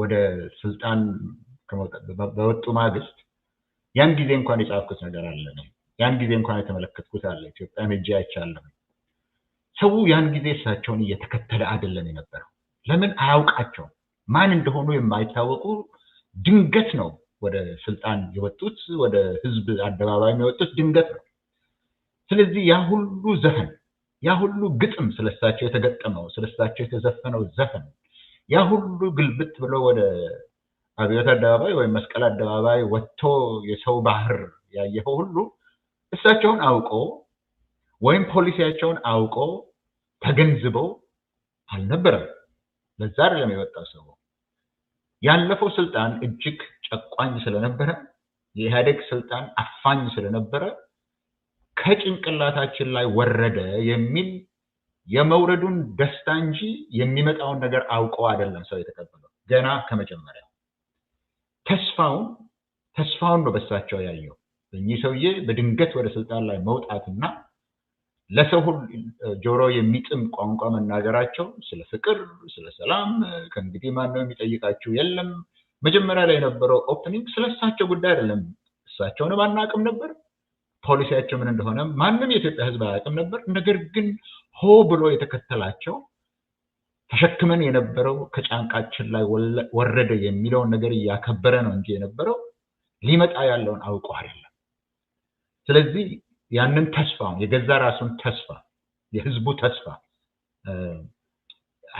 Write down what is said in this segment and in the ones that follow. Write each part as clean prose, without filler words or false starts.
ወደ ስልጣን በወጡ ማግስት ያን ጊዜ እንኳን የጻፍኩት ነገር አለ ነው። ያን ጊዜ እንኳን የተመለከትኩት አለ። ኢትዮጵያ ሄጄ አይቻለሁ። ሰው ያን ጊዜ እሳቸውን እየተከተለ አይደለም የነበረው። ለምን? አያውቃቸውም። ማን እንደሆኑ የማይታወቁ ድንገት ነው ወደ ስልጣን የወጡት፣ ወደ ህዝብ አደባባይ የወጡት ድንገት ነው። ስለዚህ ያ ሁሉ ዘፈን፣ ያ ሁሉ ግጥም ስለሳቸው የተገጠመው፣ ስለሳቸው የተዘፈነው ዘፈን፣ ያ ሁሉ ግልብጥ ብሎ ወደ አብዮት አደባባይ ወይም መስቀል አደባባይ ወጥቶ የሰው ባህር ያየኸው ሁሉ እሳቸውን አውቆ ወይም ፖሊሲያቸውን አውቆ ተገንዝበው አልነበረም። ለዛ አይደለም የወጣው ሰው። ያለፈው ስልጣን እጅግ ጨቋኝ ስለነበረ፣ የኢህአዴግ ስልጣን አፋኝ ስለነበረ ከጭንቅላታችን ላይ ወረደ የሚል የመውረዱን ደስታ እንጂ የሚመጣውን ነገር አውቆ አይደለም ሰው የተቀበለው። ገና ከመጀመሪያው ተስፋውን ነው በሳቸው ያየው። እኚህ ሰውዬ በድንገት ወደ ስልጣን ላይ መውጣትና ለሰው ሁሉ ጆሮ የሚጥም ቋንቋ መናገራቸው፣ ስለ ፍቅር፣ ስለ ሰላም ከእንግዲህ ማነው የሚጠይቃችሁ የለም። መጀመሪያ ላይ የነበረው ኦፕኒንግ ስለሳቸው ጉዳይ አይደለም። እሳቸውንም አናውቅም ነበር፣ ፖሊሲያቸው ምን እንደሆነ ማንም የኢትዮጵያ ሕዝብ አያውቅም ነበር። ነገር ግን ሆ ብሎ የተከተላቸው ተሸክመን የነበረው ከጫንቃችን ላይ ወረደ የሚለውን ነገር እያከበረ ነው እንጂ የነበረው ሊመጣ ያለውን አውቆ አይደለም። ስለዚህ ያንን ተስፋውን የገዛ ራሱን ተስፋ፣ የህዝቡ ተስፋ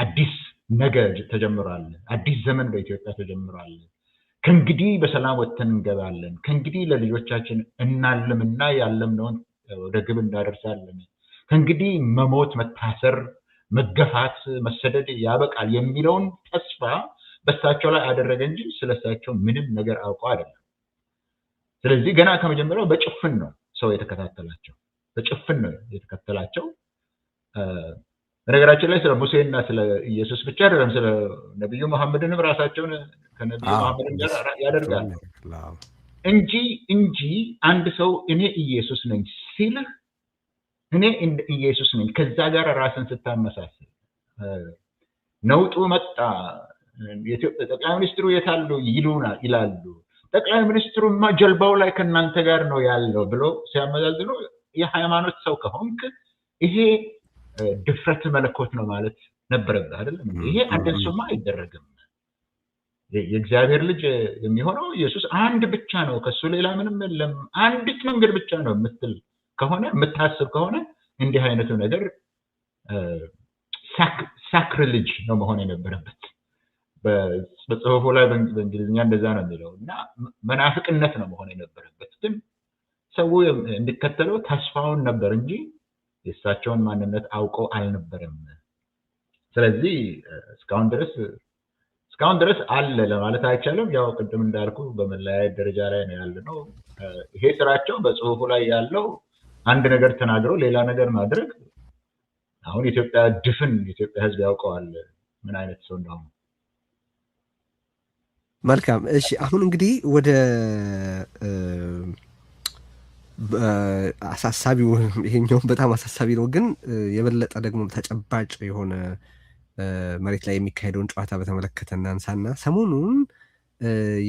አዲስ ነገር ተጀምሯል፣ አዲስ ዘመን በኢትዮጵያ ተጀምሯል፣ ከእንግዲህ በሰላም ወጥተን እንገባለን፣ ከእንግዲህ ለልጆቻችን እናልምና ያለምነውን ወደ ግብ እንዳደርሳለን፣ ከእንግዲህ መሞት፣ መታሰር፣ መገፋት፣ መሰደድ ያበቃል የሚለውን ተስፋ በሳቸው ላይ አደረገ እንጂ ስለሳቸው ምንም ነገር አውቀው አይደለም። ስለዚህ ገና ከመጀመሪያው በጭፍን ነው ሰው የተከታተላቸው፣ በጭፍን ነው የተከተላቸው። በነገራችን ላይ ስለ ሙሴና ስለ ኢየሱስ ብቻ አይደለም፣ ስለ ነብዩ መሐመድንም ራሳቸውን ከነብዩ መሐመድ ጋር ያደርጋሉ እንጂ አንድ ሰው እኔ ኢየሱስ ነኝ ሲልህ እኔ ኢየሱስ ነኝ ከዛ ጋር ራስን ስታመሳስል፣ ነውጡ መጣ፣ የኢትዮጵያ ጠቅላይ ሚኒስትሩ የታሉ ይላሉ፣ ጠቅላይ ሚኒስትሩማ ጀልባው ላይ ከናንተ ጋር ነው ያለው ብሎ ሲያመዛዝኑ፣ የሃይማኖት ሰው ከሆንክ ይሄ ድፍረት መለኮት ነው ማለት ነበረብህ አይደለም? ይሄ አንደሱማ አይደረግም። የእግዚአብሔር ልጅ የሚሆነው ኢየሱስ አንድ ብቻ ነው፣ ከሱ ሌላ ምንም የለም፣ አንዲት መንገድ ብቻ ነው የምትል ከሆነ የምታስብ ከሆነ እንዲህ አይነቱ ነገር ሳክሪሌጅ ነው መሆን የነበረበት። በጽሁፉ ላይ በእንግሊዝኛ እንደዛ ነው የሚለው እና መናፍቅነት ነው መሆን የነበረበት። ግን ሰው እንዲከተለው ተስፋውን ነበር እንጂ የእሳቸውን ማንነት አውቀው አልነበረም። ስለዚህ እስካሁን ድረስ አለ ለማለት አይቻልም። ያው ቅድም እንዳልኩ በመለያየት ደረጃ ላይ ነው ያለነው። ይሄ ስራቸው በጽሁፉ ላይ ያለው አንድ ነገር ተናግረው ሌላ ነገር ማድረግ፣ አሁን የኢትዮጵያ ሕዝብ ያውቀዋል ምን አይነት ሰው እንደሆነ። መልካም። እሺ፣ አሁን እንግዲህ ወደ አሳሳቢው፣ ይሄኛው በጣም አሳሳቢ ነው፣ ግን የበለጠ ደግሞ ተጨባጭ የሆነ መሬት ላይ የሚካሄደውን ጨዋታ በተመለከተ እናንሳና ሰሞኑን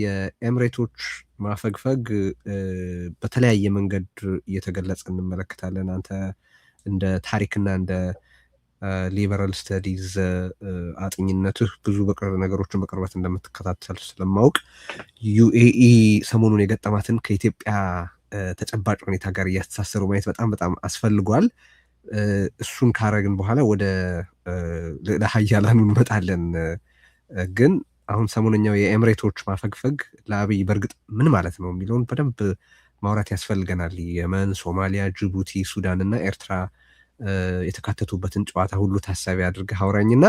የኤምሬቶች ማፈግፈግ በተለያየ መንገድ እየተገለጸ እንመለከታለን። አንተ እንደ ታሪክና እንደ ሊበራል ስተዲዝ አጥኝነትህ ብዙ ነገሮችን በቅርበት እንደምትከታተል ስለማውቅ ዩኤኢ ሰሞኑን የገጠማትን ከኢትዮጵያ ተጨባጭ ሁኔታ ጋር እያስተሳሰሩ ማየት በጣም አስፈልጓል። እሱን ካረግን በኋላ ወደ ለሀያላኑ እንመጣለን። ግን አሁን ሰሞነኛው የኤምሬቶች ማፈግፈግ ለአብይ በእርግጥ ምን ማለት ነው የሚለውን በደንብ ማውራት ያስፈልገናል። የመን፣ ሶማሊያ፣ ጅቡቲ፣ ሱዳን እና ኤርትራ የተካተቱበትን ጨዋታ ሁሉ ታሳቢ አድርገህ አውራኝና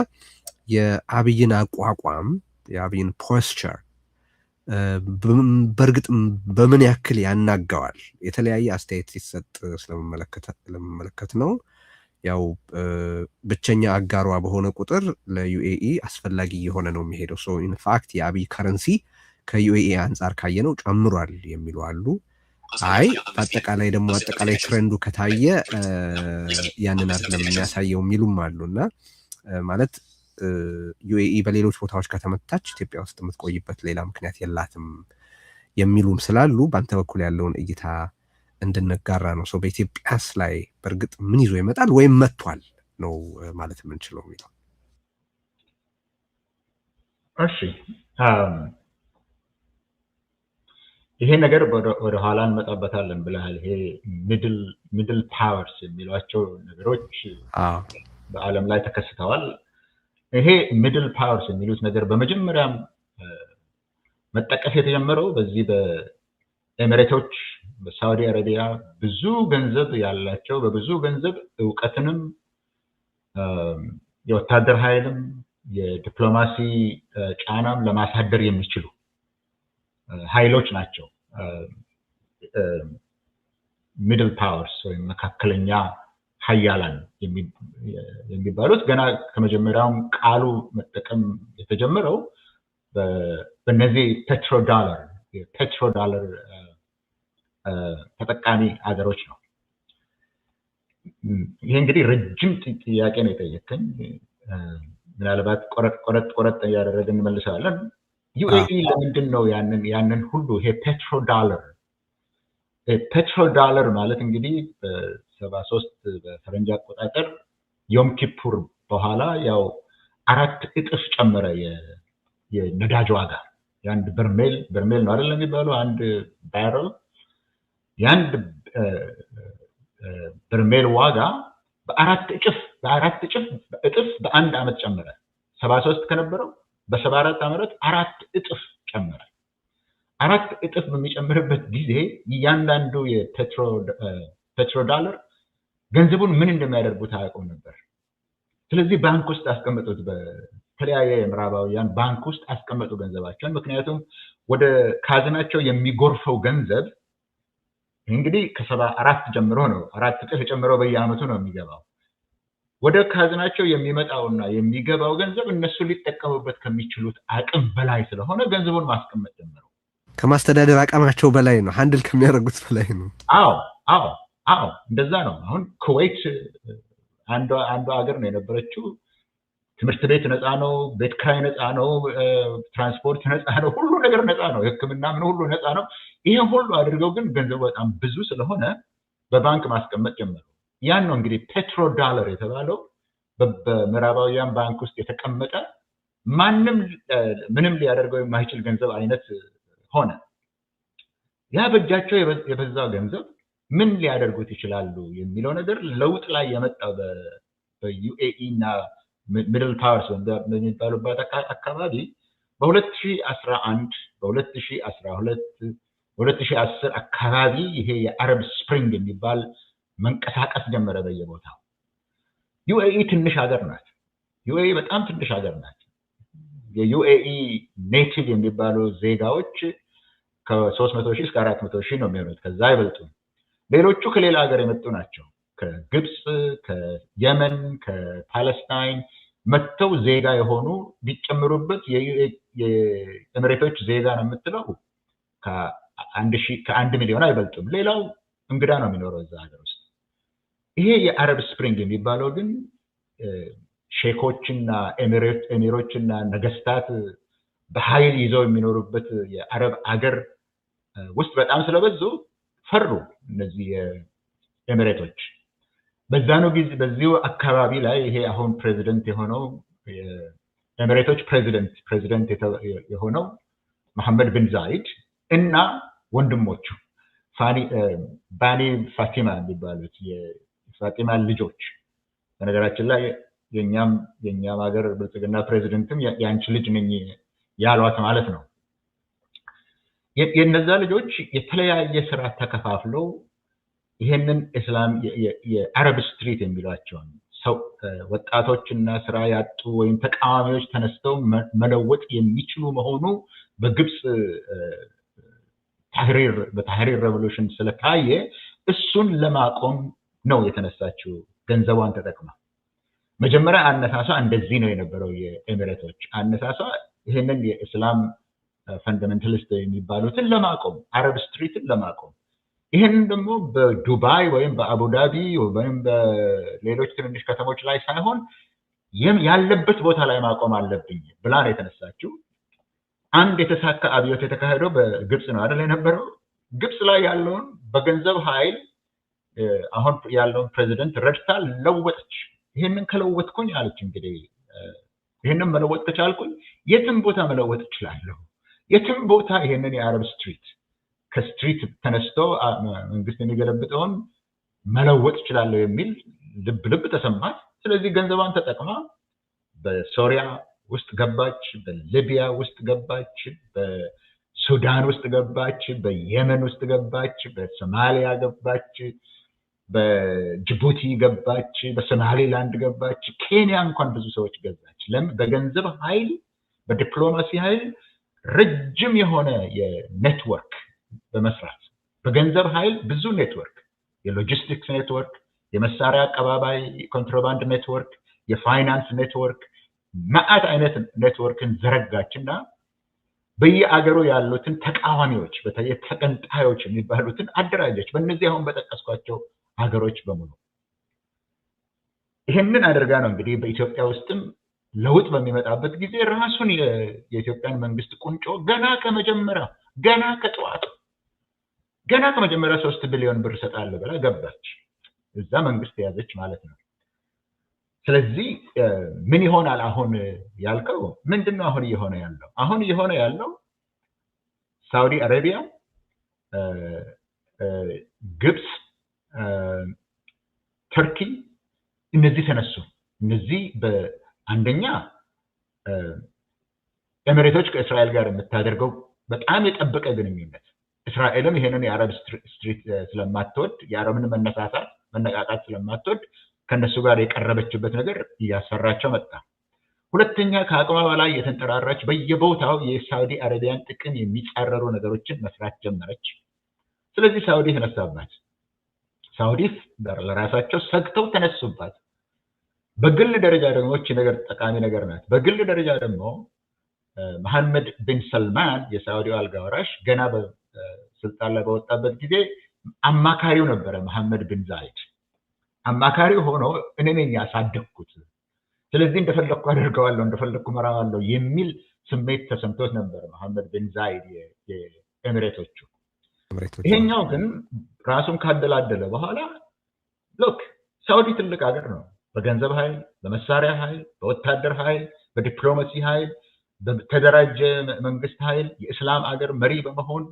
የአብይን አቋቋም፣ የአብይን ፖስቸር በእርግጥ በምን ያክል ያናጋዋል? የተለያየ አስተያየት ሲሰጥ ስለመመለከት ነው። ያው ብቸኛ አጋሯ በሆነ ቁጥር ለዩኤኢ አስፈላጊ የሆነ ነው የሚሄደው። ሶ ኢንፋክት የአብይ ከረንሲ ከዩኤኢ አንጻር ካየነው ጨምሯል የሚሉ አሉ። አይ አጠቃላይ ትሬንዱ ከታየ ያንን አይደለም የሚያሳየው የሚሉም አሉና ማለት ዩኤኢ በሌሎች ቦታዎች ከተመታች ኢትዮጵያ ውስጥ የምትቆይበት ሌላ ምክንያት የላትም የሚሉም ስላሉ በአንተ በኩል ያለውን እይታ እንድንጋራ ነው። ሰው በኢትዮጵያስ ላይ በእርግጥ ምን ይዞ ይመጣል ወይም መጥቷል ነው ማለት የምንችለው የሚለው። እሺ ይሄ ነገር ወደ ኋላ እንመጣበታለን ብለሃል። ይሄ ሚድል ፓወርስ የሚሏቸው ነገሮች በዓለም ላይ ተከስተዋል። ይሄ ሚድል ፓወርስ የሚሉት ነገር በመጀመሪያም መጠቀስ የተጀመረው በዚህ በኤሚሬቶች በሳውዲ አረቢያ ብዙ ገንዘብ ያላቸው በብዙ ገንዘብ እውቀትንም የወታደር ኃይልም የዲፕሎማሲ ጫናም ለማሳደር የሚችሉ ኃይሎች ናቸው። ሚድል ፓወርስ ወይም መካከለኛ ሀያላን የሚባሉት ገና ከመጀመሪያውም ቃሉ መጠቀም የተጀመረው በእነዚህ ፔትሮዳለር ተጠቃሚ ሀገሮች ነው። ይሄ እንግዲህ ረጅም ጥያቄ ነው የጠየቀኝ። ምናልባት ቆረጥ እያደረግን እንመልሰዋለን። ዩኤኢ ለምንድን ነው ያንን ሁሉ ይሄ ፔትሮዳለር ማለት እንግዲህ በ73 በፈረንጅ አቆጣጠር ዮም ኪፑር በኋላ ያው 4 እጥፍ ጨመረ የነዳጅ ዋጋ። የአንድ በርሜል ነው አይደል የሚባለው አንድ ባረል የአንድ በርሜል ዋጋ በአራት እጥፍ በአንድ አመት ጨመረ። 73 ከነበረው በ74 ዓመት 4 እጥፍ ጨመረ። 4 እጥፍ በሚጨምርበት ጊዜ እያንዳንዱ የፔትሮዳለር ገንዘቡን ምን እንደሚያደርጉት አያውቁም ነበር። ስለዚህ ባንክ ውስጥ አስቀመጡት። በተለያየ የምዕራባውያን ባንክ ውስጥ አስቀመጡ ገንዘባቸውን። ምክንያቱም ወደ ካዝናቸው የሚጎርፈው ገንዘብ እንግዲህ ከ74 ጀምሮ ነው 4 እጥፍ ጨምሮ በየአመቱ ነው የሚገባው። ወደ ካዝናቸው የሚመጣውና የሚገባው ገንዘብ እነሱ ሊጠቀሙበት ከሚችሉት አቅም በላይ ስለሆነ ገንዘቡን ማስቀመጥ ጀመሩ። ከማስተዳደር አቅማቸው በላይ ነው፣ ሃንድል ከሚያደርጉት በላይ ነው። አዎ እንደዛ ነው። አሁን ኩዌት አንዷ ሀገር ነው የነበረችው። ትምህርት ቤት ነፃ ነው፣ ቤት ኪራይ ነፃ ነው፣ ትራንስፖርት ነፃ ነው፣ ሁሉ ነገር ነፃ ነው፣ ሕክምና ምን ሁሉ ነፃ ነው። ይሄ ሁሉ አድርገው ግን ገንዘቡ በጣም ብዙ ስለሆነ በባንክ ማስቀመጥ ጀመሩ። ያን ነው እንግዲህ ፔትሮዳለር የተባለው። በምዕራባውያን ባንክ ውስጥ የተቀመጠ ማንም ምንም ሊያደርገው የማይችል ገንዘብ አይነት ሆነ። ያ በእጃቸው የበዛው ገንዘብ ምን ሊያደርጉት ይችላሉ የሚለው ነገር ለውጥ ላይ የመጣው በዩኤኢ እና ሚድል ፓወርስ በሚባሉበት አካባቢ በ2011 በ2012 በ2010 አካባቢ ይሄ የአረብ ስፕሪንግ የሚባል መንቀሳቀስ ጀመረ በየቦታው። ዩኤኢ ትንሽ ሀገር ናት። ዩኤኢ በጣም ትንሽ ሀገር ናት። የዩኤኢ ኔቲቭ የሚባሉ ዜጋዎች ከ300,000 እስከ 400,000 ነው የሚሆኑት፣ ከዛ አይበልጡም። ሌሎቹ ከሌላ ሀገር የመጡ ናቸው። ከግብፅ፣ ከየመን፣ ከፓለስታይን መጥተው ዜጋ የሆኑ ቢጨምሩበት የኤሚሬቶች ዜጋ ነው የምትለው ከ1 ሚሊዮን አይበልጡም። ሌላው እንግዳ ነው የሚኖረው እዛ ሀገር ውስጥ። ይሄ የአረብ ስፕሪንግ የሚባለው ግን ሼኮችና ኤሚሮችና ነገስታት በኃይል ይዘው የሚኖሩበት የአረብ አገር ውስጥ በጣም ስለበዙ ፈሩ እነዚህ የኤሚሬቶች። በዛኑ ጊዜ በዚሁ አካባቢ ላይ ይሄ አሁን ፕሬዚደንት የሆነው የኤሚሬቶች ፕሬዚደንት የሆነው መሐመድ ቢን ዛይድ እና ወንድሞቹ ባኒ ፋቲማ የሚባሉት የፋቲማ ልጆች፣ በነገራችን ላይ የኛም ሀገር ብልጽግና ፕሬዚደንትም የአንቺ ልጅ ነኝ ያሏት ማለት ነው። የነዛ ልጆች የተለያየ ስራ ተከፋፍለው ይሄንን እስላም የአረብ ስትሪት የሚሏቸውን ሰው ወጣቶችና ስራ ያጡ ወይም ተቃዋሚዎች ተነስተው መለወጥ የሚችሉ መሆኑ በግብፅ በታህሪር ሬቮሉሽን ስለታየ እሱን ለማቆም ነው የተነሳችው ገንዘቧን ተጠቅማ። መጀመሪያ አነሳሷ እንደዚህ ነው የነበረው። የኤሚሬቶች አነሳሷ ይሄንን የእስላም ፈንዳሜንታሊስት የሚባሉትን ለማቆም፣ አረብ ስትሪትን ለማቆም። ይሄንን ደግሞ በዱባይ ወይም በአቡዳቢ ወይም በሌሎች ትንንሽ ከተሞች ላይ ሳይሆን ያለበት ቦታ ላይ ማቆም አለብኝ ብላ ነው የተነሳችው። አንድ የተሳካ አብዮት የተካሄደው በግብጽ ነው አይደል የነበረው። ግብጽ ላይ ያለውን በገንዘብ ኃይል አሁን ያለውን ፕሬዚደንት ረድታ ለወጠች። ይሄንን ከለወጥኩኝ አለች እንግዲህ ይሄንን መለወጥ ከቻልኩኝ የትም ቦታ መለወጥ እችላለሁ። የትም ቦታ ይሄንን የአረብ ስትሪት ከስትሪት ተነስቶ መንግስት የሚገለብጠውን መለወጥ እችላለሁ የሚል ልብ ተሰማት። ስለዚህ ገንዘቧን ተጠቅማ በሶሪያ ውስጥ ገባች፣ በሊቢያ ውስጥ ገባች፣ በሱዳን ውስጥ ገባች፣ በየመን ውስጥ ገባች፣ በሶማሊያ ገባች፣ በጅቡቲ ገባች፣ በሶማሌላንድ ገባች፣ ኬንያ እንኳን ብዙ ሰዎች ገዛች። ለምን? በገንዘብ ኃይል፣ በዲፕሎማሲ ኃይል ረጅም የሆነ የኔትወርክ በመስራት በገንዘብ ኃይል ብዙ ኔትወርክ፣ የሎጂስቲክስ ኔትወርክ፣ የመሳሪያ አቀባባይ ኮንትሮባንድ ኔትወርክ፣ የፋይናንስ ኔትወርክ፣ ማአት አይነት ኔትወርክን ዘረጋችና በየአገሩ ያሉትን ተቃዋሚዎች በተለይ ተቀንጣዮች የሚባሉትን አደራጀች። በእነዚህ አሁን በጠቀስኳቸው ሀገሮች በሙሉ ይሄንን አድርጋ ነው እንግዲህ በኢትዮጵያ ውስጥም ለውጥ በሚመጣበት ጊዜ ራሱን የኢትዮጵያን መንግስት ቁንጮ ገና ከመጀመሪያ ገና ከጠዋቱ ገና ከመጀመሪያ 3 ቢሊዮን ብር ሰጣለሁ ብላ ገባች። እዛ መንግስት ያዘች ማለት ነው። ስለዚህ ምን ይሆናል አሁን ያልከው ምንድነው? አሁን እየሆነ ያለው እየሆነ ያለው ሳውዲ አረቢያ፣ ግብጽ፣ ተርኪ እነዚህ ተነሱ። እነዚህ በአንደኛ ኤሚሬቶች ከእስራኤል ጋር የምታደርገው በጣም የጠበቀ ግንኙነት፣ እስራኤልም ይሄንን የአረብ ስትሪት ስለማትወድ የአረብን መነቃቃት ስለማትወድ ከነሱ ጋር የቀረበችበት ነገር እያሰራቸው መጣ። ሁለተኛ ከአቅሟ በላይ የተንጠራራች በየቦታው የሳውዲ አረቢያን ጥቅም የሚጻረሩ ነገሮችን መስራት ጀመረች። ስለዚህ ሳውዲ ተነሳባት። ሳውዲ ለራሳቸው ሰግተው ተነሱባት። በግል ደረጃ ደግሞ እቺ ነገር ጠቃሚ ነገር ናት። በግል ደረጃ ደግሞ መሐመድ ቢን ሰልማን የሳውዲው አልጋ ወራሽ ገና በስልጣን ላይ በወጣበት ጊዜ አማካሪው ነበረ መሐመድ ቢን ዛይድ። አማካሪው ሆኖ እኔ ነኝ ያሳደግኩት፣ ስለዚህ እንደፈለኩ አደርገዋለሁ፣ እንደፈለኩ መራዋለሁ የሚል ስሜት ተሰምቶት ነበር መሐመድ ቢን ዛይድ የኤሚሬቶቹ። ይሄኛው ግን ራሱን ካደላደለ በኋላ ሎክ ሳውዲ ትልቅ ሀገር ነው። በገንዘብ ኃይል፣ በመሳሪያ ኃይል፣ በወታደር ኃይል፣ በዲፕሎማሲ ኃይል፣ በተደራጀ መንግስት ኃይል የእስላም ሀገር መሪ በመሆን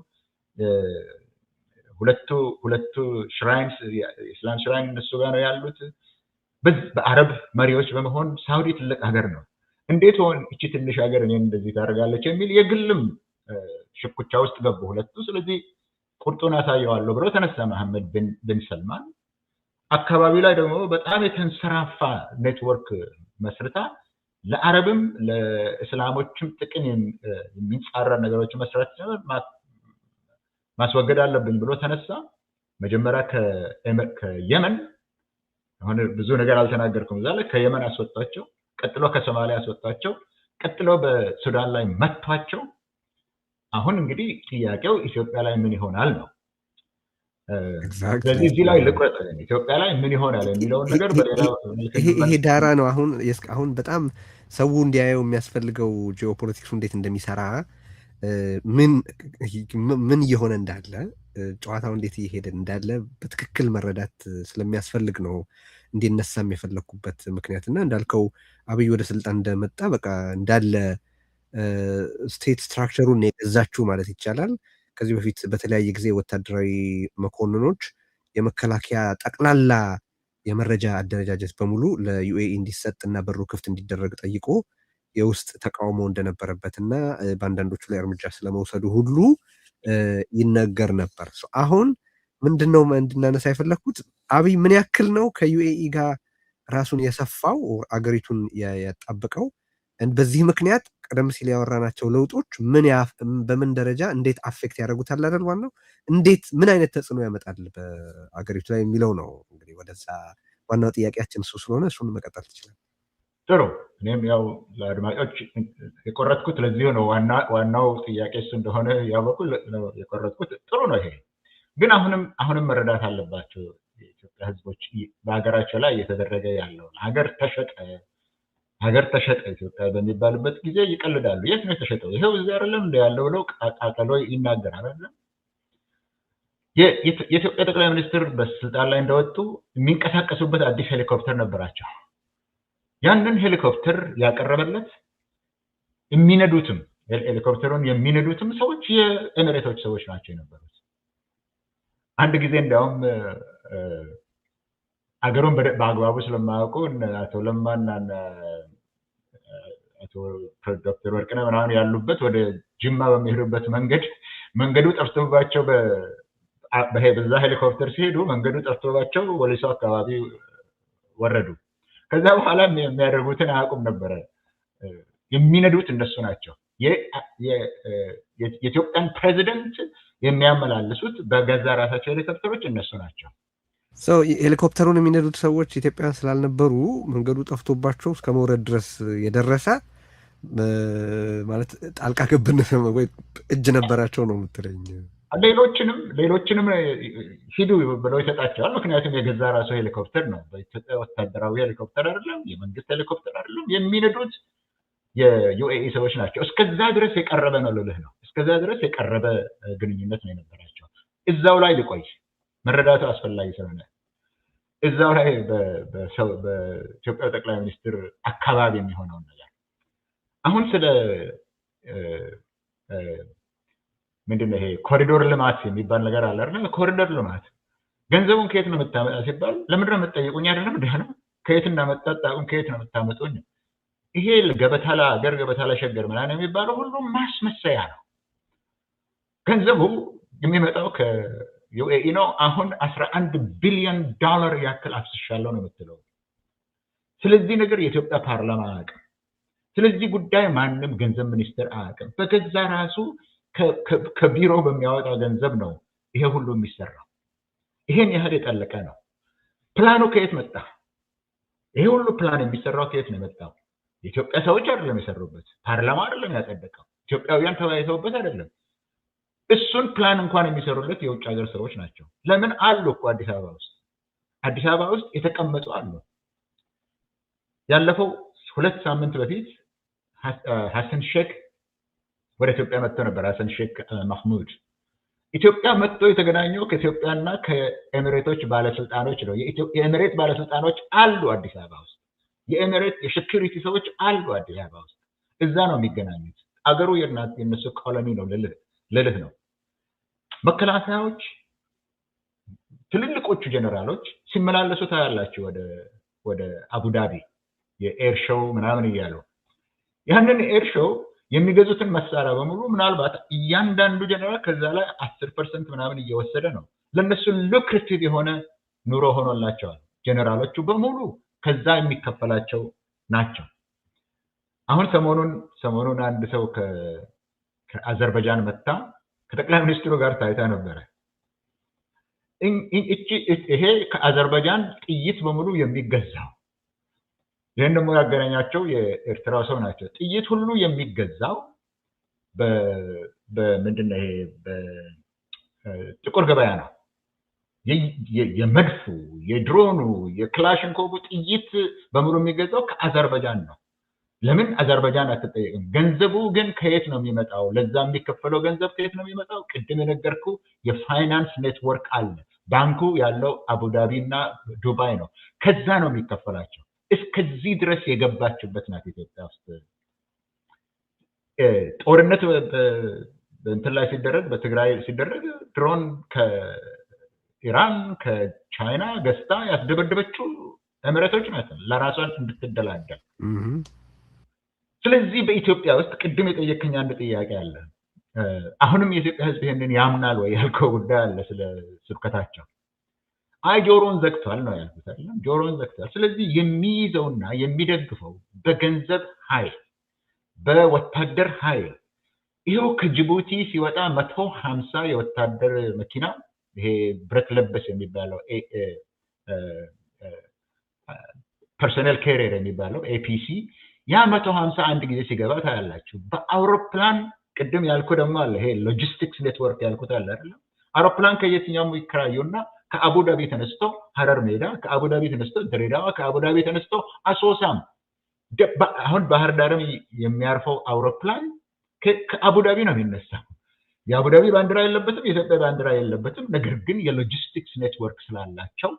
ሁለቱ ሽራይንስ የእስላም ሽራይን እነሱ ጋር ነው ያሉት። በአረብ መሪዎች በመሆን ሳውዲ ትልቅ ሀገር ነው። እንዴት ሆን እቺ ትንሽ ሀገር እኔን እንደዚህ ታደርጋለች የሚል የግልም ሽኩቻ ውስጥ ገቡ ሁለቱ። ስለዚህ ቁርጡን አሳየዋለሁ ብሎ ተነሳ መሐመድ ቢን ሰልማን። አካባቢ ላይ ደግሞ በጣም የተንሰራፋ ኔትወርክ መስርታ ለአረብም ለእስላሞችም ጥቅም የሚጻረር ነገሮች መስራት ማስወገድ አለብኝ ብሎ ተነሳ። መጀመሪያ ከየመን አሁን ብዙ ነገር አልተናገርኩም እዛ ላይ ከየመን አስወጣቸው፣ ቀጥሎ ከሶማሊያ አስወጣቸው፣ ቀጥሎ በሱዳን ላይ መቷቸው። አሁን እንግዲህ ጥያቄው ኢትዮጵያ ላይ ምን ይሆናል ነው። ስለዚህ እዚህ ላይ ልቁረጥ፣ ኢትዮጵያ ላይ ምን ይሆናል የሚለውን ነገር በሌላ ይሄ ዳራ ነው። አሁን በጣም ሰው እንዲያየው የሚያስፈልገው ጂኦፖለቲክሱ እንዴት እንደሚሰራ ምን እየሆነ እንዳለ ጨዋታው እንዴት እየሄደ እንዳለ በትክክል መረዳት ስለሚያስፈልግ ነው እንዲነሳም የፈለኩበት ምክንያት። እና እንዳልከው አብይ ወደ ስልጣን እንደመጣ በቃ እንዳለ ስቴት ስትራክቸሩን የገዛችሁ ማለት ይቻላል። ከዚህ በፊት በተለያየ ጊዜ ወታደራዊ መኮንኖች የመከላከያ ጠቅላላ የመረጃ አደረጃጀት በሙሉ ለዩኤኢ እንዲሰጥና በሩ ክፍት እንዲደረግ ጠይቆ የውስጥ ተቃውሞ እንደነበረበትና በአንዳንዶቹ ላይ እርምጃ ስለመውሰዱ ሁሉ ይነገር ነበር። አሁን ምንድነው እንድናነሳ የፈለኩት አብይ ምን ያክል ነው ከዩኤኢ ጋር ራሱን የሰፋው አገሪቱን ያጣበቀው፣ በዚህ ምክንያት ቀደም ሲል ያወራናቸው ለውጦች በምን ደረጃ እንዴት አፌክት ያደርጉታል አይደል? እንዴት ምን አይነት ተጽዕኖ ያመጣል በአገሪቱ ላይ የሚለው ነው። እንግዲህ ወደዛ ዋናው ጥያቄያችን እሱ ስለሆነ እሱን መቀጠል ትችላል። ጥሩ። እኔም ያው ለአድማጮች የቆረጥኩት ለዚሁ ነው። ዋናው ጥያቄ እሱ እንደሆነ ያወቁ የቆረጥኩት ጥሩ ነው። ይሄ ግን አሁንም መረዳት አለባቸው የኢትዮጵያ ሕዝቦች በሀገራቸው ላይ እየተደረገ ያለውን ሀገር ተሸጠ፣ ሀገር ተሸጠ ኢትዮጵያ በሚባልበት ጊዜ ይቀልዳሉ። የት ነው የተሸጠው? ይሄው እዚህ አይደለም እንደ ያለው ብለው ቃጠሎ ይናገራል አይደል? የኢትዮጵያ ጠቅላይ ሚኒስትር በስልጣን ላይ እንደወጡ የሚንቀሳቀሱበት አዲስ ሄሊኮፕተር ነበራቸው። ያንን ሄሊኮፕተር ያቀረበለት የሚነዱትም ሄሊኮፕተሩን የሚነዱትም ሰዎች የኤሚሬቶች ሰዎች ናቸው የነበሩት። አንድ ጊዜ እንዲያውም አገሩን በአግባቡ ስለማያውቁ አቶ ለማና አቶ ዶክተር ወርቅነህ ምናምን ያሉበት ወደ ጅማ በሚሄዱበት መንገዱ ጠፍቶባቸው በዛ ሄሊኮፕተር ሲሄዱ መንገዱ ጠፍቶባቸው ወሊሶ አካባቢ ወረዱ። ከዛ በኋላ የሚያደርጉትን አያውቁም ነበረ። የሚነዱት እነሱ ናቸው። የኢትዮጵያን ፕሬዚደንት የሚያመላልሱት በገዛ ራሳቸው ሄሊኮፕተሮች እነሱ ናቸው። ሄሊኮፕተሩን የሚነዱት ሰዎች ኢትዮጵያውያን ስላልነበሩ መንገዱ ጠፍቶባቸው እስከ መውረድ ድረስ የደረሰ ማለት ጣልቃ ገብነት ወይ እጅ ነበራቸው ነው የምትለኝ? ሌሎችንም ሂዱ ብለው ይሰጣቸዋል። ምክንያቱም የገዛ ራሱ ሄሊኮፕተር ነው። በኢትዮጵያ ወታደራዊ ሄሊኮፕተር አይደለም፣ የመንግስት ሄሊኮፕተር አይደለም። የሚነዱት የዩኤኢ ሰዎች ናቸው። እስከዛ ድረስ የቀረበ ነው ልልህ ነው። እስከዛ ድረስ የቀረበ ግንኙነት ነው የነበራቸው። እዛው ላይ ልቆይ መረዳቱ አስፈላጊ ስለሆነ እዛው ላይ በኢትዮጵያ ጠቅላይ ሚኒስትር አካባቢ የሚሆነውን ነገር አሁን ስለ ምንድነው ይሄ ኮሪዶር ልማት የሚባል ነገር አለ አይደል? ኮሪዶር ልማት ገንዘቡን ከየት ነው የምታመጣ ሲባል ለምንድን ነው የምትጠይቁኝ? አይደለም እንዴ ነው ከየት እንዳመጣጣውን ከየት ነው የምታመጡኝ? ይሄ ገበታ ለሀገር ገበታ ለሸገር ምናምን የሚባለው ሁሉም ማስመሰያ ነው። ገንዘቡ የሚመጣው ከዩኤኢ ነው። አሁን $11 ቢሊዮን ያክል አፍስሻለሁ ነው የምትለው። ስለዚህ ነገር የኢትዮጵያ ፓርላማ አያውቅም። ስለዚህ ጉዳይ ማንም ገንዘብ ሚኒስትር አያውቅም። በገዛ ራሱ ከቢሮ በሚያወጣ ገንዘብ ነው ይሄ ሁሉ የሚሰራው። ይሄን ያህል የጠለቀ ነው። ፕላኑ ከየት መጣ? ይሄ ሁሉ ፕላን የሚሰራው ከየት ነው የመጣው? የኢትዮጵያ ሰዎች አይደለም የሰሩበት፣ ፓርላማ አይደለም ያጸደቀው፣ ኢትዮጵያውያን ተወያይተውበት አይደለም። እሱን ፕላን እንኳን የሚሰሩለት የውጭ ሀገር ሰዎች ናቸው። ለምን አሉ እኮ አዲስ አበባ ውስጥ የተቀመጡ አሉ። ያለፈው 2 ሳምንት በፊት ሐሰን ሼክ ወደ ኢትዮጵያ መጥቶ ነበር። ሐሰን ሼክ መሐሙድ ኢትዮጵያ መጥቶ የተገናኘው ከኢትዮጵያና ከኤሚሬቶች ባለስልጣኖች ነው። የኤሚሬት ባለስልጣኖች አሉ አዲስ አበባ ውስጥ። የኤሚሬት የሴኩሪቲ ሰዎች አሉ አዲስ አበባ ውስጥ። እዛ ነው የሚገናኙት። አገሩ የነሱ ኮሎኒ ነው ልልህ ነው። መከላከያዎች ትልልቆቹ ጀነራሎች ሲመላለሱ ታያላችሁ ወደ አቡዳቢ የኤር ሾው ምናምን እያሉ። ያንን ኤር ሾው የሚገዙትን መሳሪያ በሙሉ ምናልባት እያንዳንዱ ጀነራል ከዛ ላይ 10% ምናምን እየወሰደ ነው። ለነሱ ሉክሬቲቭ የሆነ ኑሮ ሆኖላቸዋል። ጀነራሎቹ በሙሉ ከዛ የሚከፈላቸው ናቸው። አሁን ሰሞኑን አንድ ሰው ከአዘርባይጃን መጣ። ከጠቅላይ ሚኒስትሩ ጋር ታይታ ነበረ። ይሄ ከአዘርባይጃን ጥይት በሙሉ የሚገዛው ይሄን ደግሞ ያገናኛቸው የኤርትራ ሰው ናቸው። ጥይት ሁሉ የሚገዛው በምንድነው ይሄ በጥቁር ገበያ ነው። የመድፉ የድሮኑ የክላሽንኮቭ ጥይት በሙሉ የሚገዛው ከአዘርባይጃን ነው። ለምን አዘርባይጃን አትጠየቅም? ገንዘቡ ግን ከየት ነው የሚመጣው? ለዛ የሚከፈለው ገንዘብ ከየት ነው የሚመጣው? ቅድም የነገርኩ የፋይናንስ ኔትወርክ አለ። ባንኩ ያለው አቡዳቢ እና ዱባይ ነው። ከዛ ነው የሚከፈላቸው። እስከዚህ ድረስ የገባችበት ናት ኢትዮጵያ ውስጥ። ጦርነት በእንትን ላይ ሲደረግ በትግራይ ሲደረግ ድሮን ከኢራን ከቻይና ገዝታ ያስደበደበችው ኤሚሬቶች ናቸው ለራሷን እንድትደላደል። ስለዚህ በኢትዮጵያ ውስጥ ቅድም የጠየቀኝ አንድ ጥያቄ አለ። አሁንም የኢትዮጵያ ሕዝብ ይሄንን ያምናል ወይ ያልከው ጉዳይ አለ ስለ ስብከታቸው። ጆሮን ዘግቷል ነው ያልኩት አይደል? ጆሮን ዘግቷል። ስለዚህ የሚይዘውና የሚደግፈው በገንዘብ ኃይል በወታደር ኃይል ይሄው ከጅቡቲ ሲወጣ 150 የወታደር መኪና ይሄ ብረት ለበስ የሚባለው ፐርሰናል ካሪየር የሚባለው ኤፒሲ ያ 150 አንድ ጊዜ ሲገባ ታያላችሁ። በአውሮፕላን ቅድም ያልኩ ደግሞ አለ ይሄ ሎጂስቲክስ ኔትወርክ ያልኩት አለ አይደል? አውሮፕላን ከየትኛውም ይከራዩና ከአቡዳቢ ተነስቶ ሐረር ሜዳ፣ ከአቡዳቢ ተነስቶ ድሬዳዋ፣ ከአቡዳቢ ተነስቶ አሶሳም አሁን ባህር ዳርም የሚያርፈው አውሮፕላን ከአቡዳቢ ነው የሚነሳው። የአቡዳቢ ባንዲራ የለበትም፣ የኢትዮጵያ ባንዲራ የለበትም። ነገር ግን የሎጂስቲክስ ኔትወርክ ስላላቸው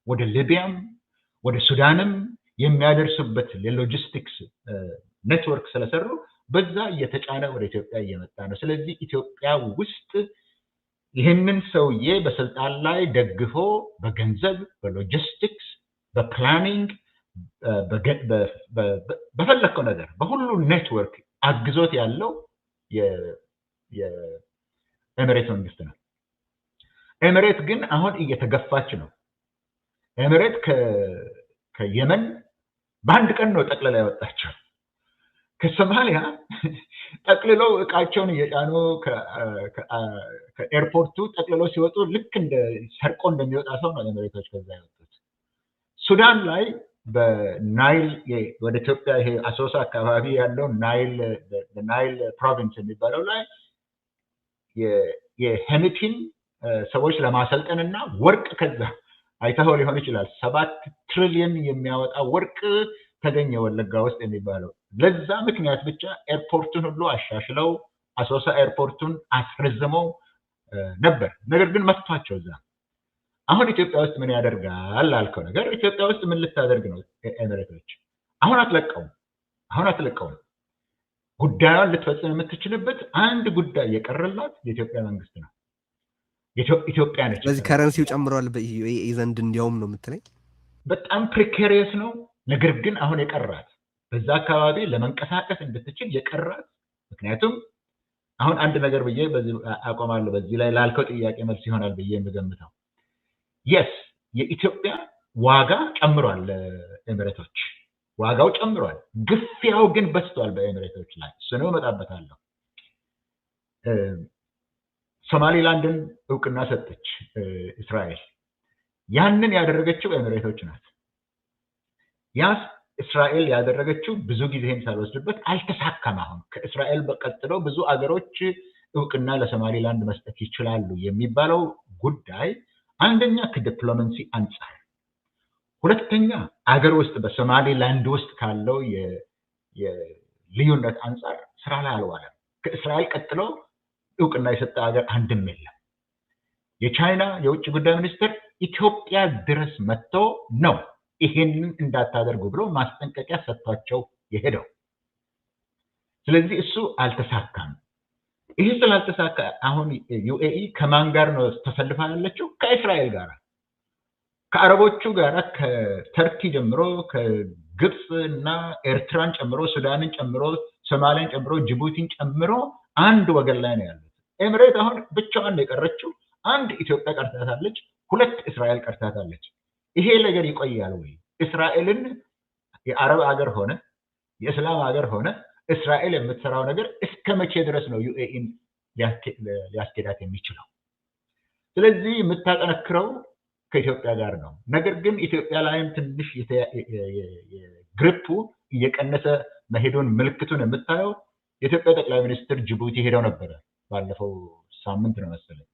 ወደ ሊቢያም ወደ ሱዳንም የሚያደርሱበት የሎጂስቲክስ ኔትወርክ ስለሰሩ በዛ እየተጫነ ወደ ኢትዮጵያ እየመጣ ነው። ስለዚህ ኢትዮጵያ ውስጥ ይህንን ሰውዬ በስልጣን ላይ ደግፎ በገንዘብ በሎጂስቲክስ በፕላኒንግ በፈለከው ነገር በሁሉ ኔትወርክ አግዞት ያለው የኤሚሬት መንግስት ነው። ኤሚሬት ግን አሁን እየተገፋች ነው። ኤሚሬት ከየመን በአንድ ቀን ነው ጠቅልላ ያወጣቸው። ከሶማሊያ ጠቅልለው እቃቸውን እየጫኑ ከኤርፖርቱ ጠቅልለው ሲወጡ ልክ እንደ ሰርቆ እንደሚወጣ ሰው ነው ኤሚሬቶች ከዛ ያወጡት። ሱዳን ላይ በናይል ወደ ኢትዮጵያ ይሄ አሶሳ አካባቢ ያለው ናይል ፕሮቪንስ የሚባለው ላይ የሄሚቲን ሰዎች ለማሰልጠንና ወርቅ ከዛ አይተኸው ሊሆን ይችላል 7 ትሪሊየን የሚያወጣ ወርቅ ተገኘ ወለጋ ውስጥ የሚባለው። ለዛ ምክንያት ብቻ ኤርፖርቱን ሁሉ አሻሽለው አሶሳ ኤርፖርቱን አስረዝመው ነበር። ነገር ግን መጥቷቸው እዛ አሁን ኢትዮጵያ ውስጥ ምን ያደርጋል ላልከው ነገር ኢትዮጵያ ውስጥ ምን ልታደርግ ነው ኤሚሬቶች? አሁን አትለቀውም። ጉዳዩን ልትፈጽም የምትችልበት አንድ ጉዳይ የቀረላት የኢትዮጵያ መንግስት ነው። ኢትዮጵያ ነች። ስለዚህ ከረንሲው ጨምሯል ዘንድ እንዲያውም ነው የምትለኝ? በጣም ፕሪኬሪየስ ነው። ነገር ግን አሁን የቀራት በዛ አካባቢ ለመንቀሳቀስ እንድትችል የቀራት ምክንያቱም አሁን አንድ ነገር ብዬ በዚህ አቆማለሁ። በዚህ ላይ ላልከው ጥያቄ መልስ ይሆናል ብዬ የምገምተው የስ የኢትዮጵያ ዋጋ ጨምሯል። ኤሚሬቶች ዋጋው ጨምሯል። ግፊያው ግን በስቷል በኤሚሬቶች ላይ። እሱን እመጣበታለሁ። ሶማሊላንድን እውቅና ሰጠች እስራኤል። ያንን ያደረገችው ኤሚሬቶች ናት። ያ እስራኤል ያደረገችው ብዙ ጊዜም ሳልወስድበት አልተሳካም። አሁን ከእስራኤል በቀጥሎ ብዙ አገሮች እውቅና ለሶማሊላንድ መስጠት ይችላሉ የሚባለው ጉዳይ አንደኛ ከዲፕሎማሲ አንጻር፣ ሁለተኛ አገር ውስጥ በሶማሊላንድ ውስጥ ካለው የልዩነት አንጻር ስራ ላይ አልዋለም። ከእስራኤል ቀጥሎ እውቅና የሰጠ ሀገር አንድም የለም። የቻይና የውጭ ጉዳይ ሚኒስትር ኢትዮጵያ ድረስ መጥቶ ነው ይሄንን እንዳታደርጉ ብሎ ማስጠንቀቂያ ሰጥቷቸው የሄደው። ስለዚህ እሱ አልተሳካም። ይሄ ስላልተሳካ አሁን ዩኤኢ ከማን ጋር ነው ተሰልፋ ያለችው? ከእስራኤል ጋር፣ ከአረቦቹ ጋር፣ ከተርኪ ጀምሮ ከግብፅ እና ኤርትራን ጨምሮ ሱዳንን ጨምሮ ሶማሊያን ጨምሮ ጅቡቲን ጨምሮ አንድ ወገን ላይ ነው ያሉት። ኤሚሬት አሁን ብቻዋን ነው የቀረችው። አንድ ኢትዮጵያ ቀርታታለች፣ 2 እስራኤል ቀርታታለች። ይሄ ነገር ይቆያል ወይ? እስራኤልን የአረብ ሀገር ሆነ የእስላም ሀገር ሆነ እስራኤል የምትሰራው ነገር እስከ መቼ ድረስ ነው ዩኤኢን ሊያስኬዳት የሚችለው? ስለዚህ የምታጠነክረው ከኢትዮጵያ ጋር ነው። ነገር ግን ኢትዮጵያ ላይም ትንሽ ግሪፑ እየቀነሰ መሄዱን ምልክቱን የምታየው የኢትዮጵያ ጠቅላይ ሚኒስትር ጅቡቲ ሄደው ነበረ ባለፈው ሳምንት ነው መሰለኝ።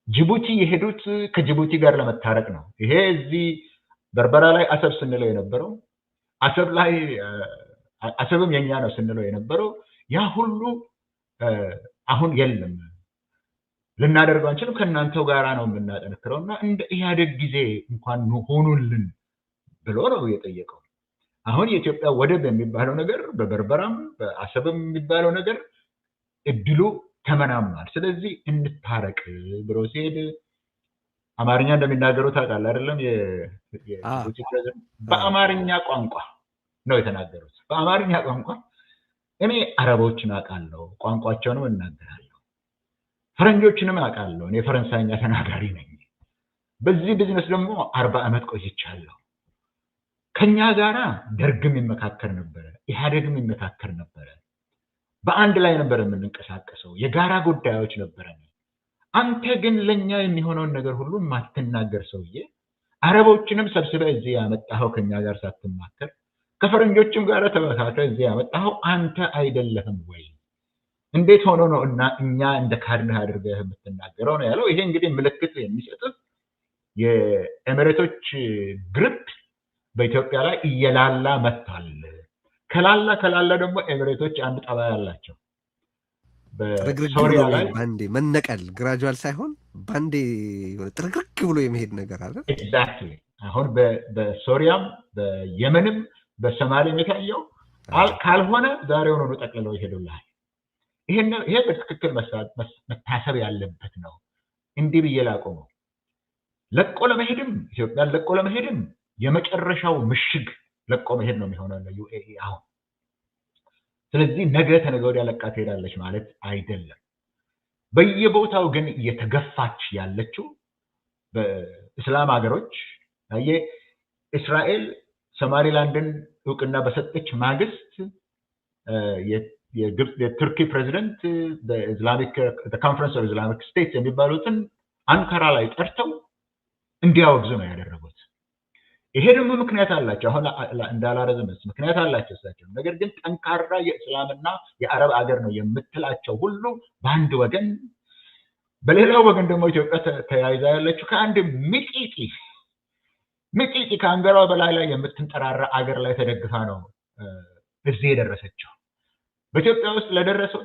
ጅቡቲ የሄዱት ከጅቡቲ ጋር ለመታረቅ ነው። ይሄ እዚህ በርበራ ላይ አሰብ ስንለው የነበረው አሰብም የኛ ነው ስንለው የነበረው ያ ሁሉ አሁን የለም፣ ልናደርገው አንችልም፣ ከእናንተው ጋራ ነው የምናጠነክረውና እንደ ኢህአዴግ ጊዜ እንኳን ሆኑልን ብሎ ነው የጠየቀው። አሁን የኢትዮጵያ ወደብ የሚባለው ነገር በበርበራም በአሰብም የሚባለው ነገር እድሉ ተመናምኗል። ስለዚህ እንታረቅ ብሎ ሲሄድ አማርኛ እንደሚናገሩት ታውቃለህ አይደለም? የጅቡቲ ፕሬዝዳንት በአማርኛ ቋንቋ ነው የተናገሩት። በአማርኛ ቋንቋ እኔ አረቦችን አውቃለሁ፣ ቋንቋቸውንም እናገራለሁ፣ ፈረንጆችንም አውቃለሁ፣ እኔ ፈረንሳይኛ ተናጋሪ ነኝ፣ በዚህ ቢዝነስ ደግሞ 40 ዓመት ቆይቻለሁ። ከኛ ጋራ ደርግም ይመካከር ነበረ፣ ኢህአዴግም ይመካከር ነበረ፣ በአንድ ላይ ነበር የምንንቀሳቀሰው፣ የጋራ ጉዳዮች ነበረን። አንተ ግን ለኛ የሚሆነውን ነገር ሁሉ ማትናገር ሰውዬ፣ አረቦችንም ሰብስበህ እዚህ ያመጣኸው ከኛ ጋር ሳትማከር፣ ከፈረንጆችም ጋር ተመካክረህ እዚህ ያመጣኸው አንተ አይደለህም ወይ? እንዴት ሆኖ ነው እና እኛ እንደ ካድነህ አድርገህ የምትናገረው ነው ያለው። ይሄ እንግዲህ ምልክት የሚሰጥህ የኤሚሬቶች ግሩፕ በኢትዮጵያ ላይ እየላላ መጥቷል። ከላላ ደግሞ ኤሚሬቶች አንድ ጠባይ አላቸው። በሶሪያ ላይ ባንዴ መነቀል ግራጁዋል ሳይሆን ባንዴ ጥርግርግ ብሎ የመሄድ ነገር አለ። ኤግዛክትሊ አሁን በሶሪያም በየመንም በሶማሊያም የታየው ካልሆነ ዛሬውን ነው ጠቅልለው ይሄዱልሃል። ይሄ በትክክል መታሰብ ያለበት ነው። እንዲህ ብዬ ላቆመው ለቆ ለመሄድም ኢትዮጵያን ለቆ ለመሄድም የመጨረሻው ምሽግ ለቆ መሄድ ነው የሚሆነው ለዩኤኢ አሁን። ስለዚህ ነገ ተነገ ወዲያ ለቃ ትሄዳለች ማለት አይደለም። በየቦታው ግን እየተገፋች ያለችው በእስላም ሀገሮች እስራኤል ሶማሊላንድን እውቅና በሰጠች ማግስት የቱርኪ ፕሬዚደንት ኮንፈረንስ ኦፍ ኢስላሚክ ስቴትስ የሚባሉትን አንካራ ላይ ጠርተው እንዲያወግዙ ነው ያደረጉት። ይሄ ደግሞ ምክንያት አላቸው። አሁን እንዳላረዝምስ ምክንያት አላቸው እሳቸው። ነገር ግን ጠንካራ የእስላምና የአረብ አገር ነው የምትላቸው ሁሉ በአንድ ወገን፣ በሌላው ወገን ደግሞ ኢትዮጵያ ተያይዛ ያለችው ከአንድ ሚጢጢ ከአንገሯ በላይ ላይ የምትንጠራራ አገር ላይ ተደግፋ ነው እዚህ የደረሰችው። በኢትዮጵያ ውስጥ ለደረሰው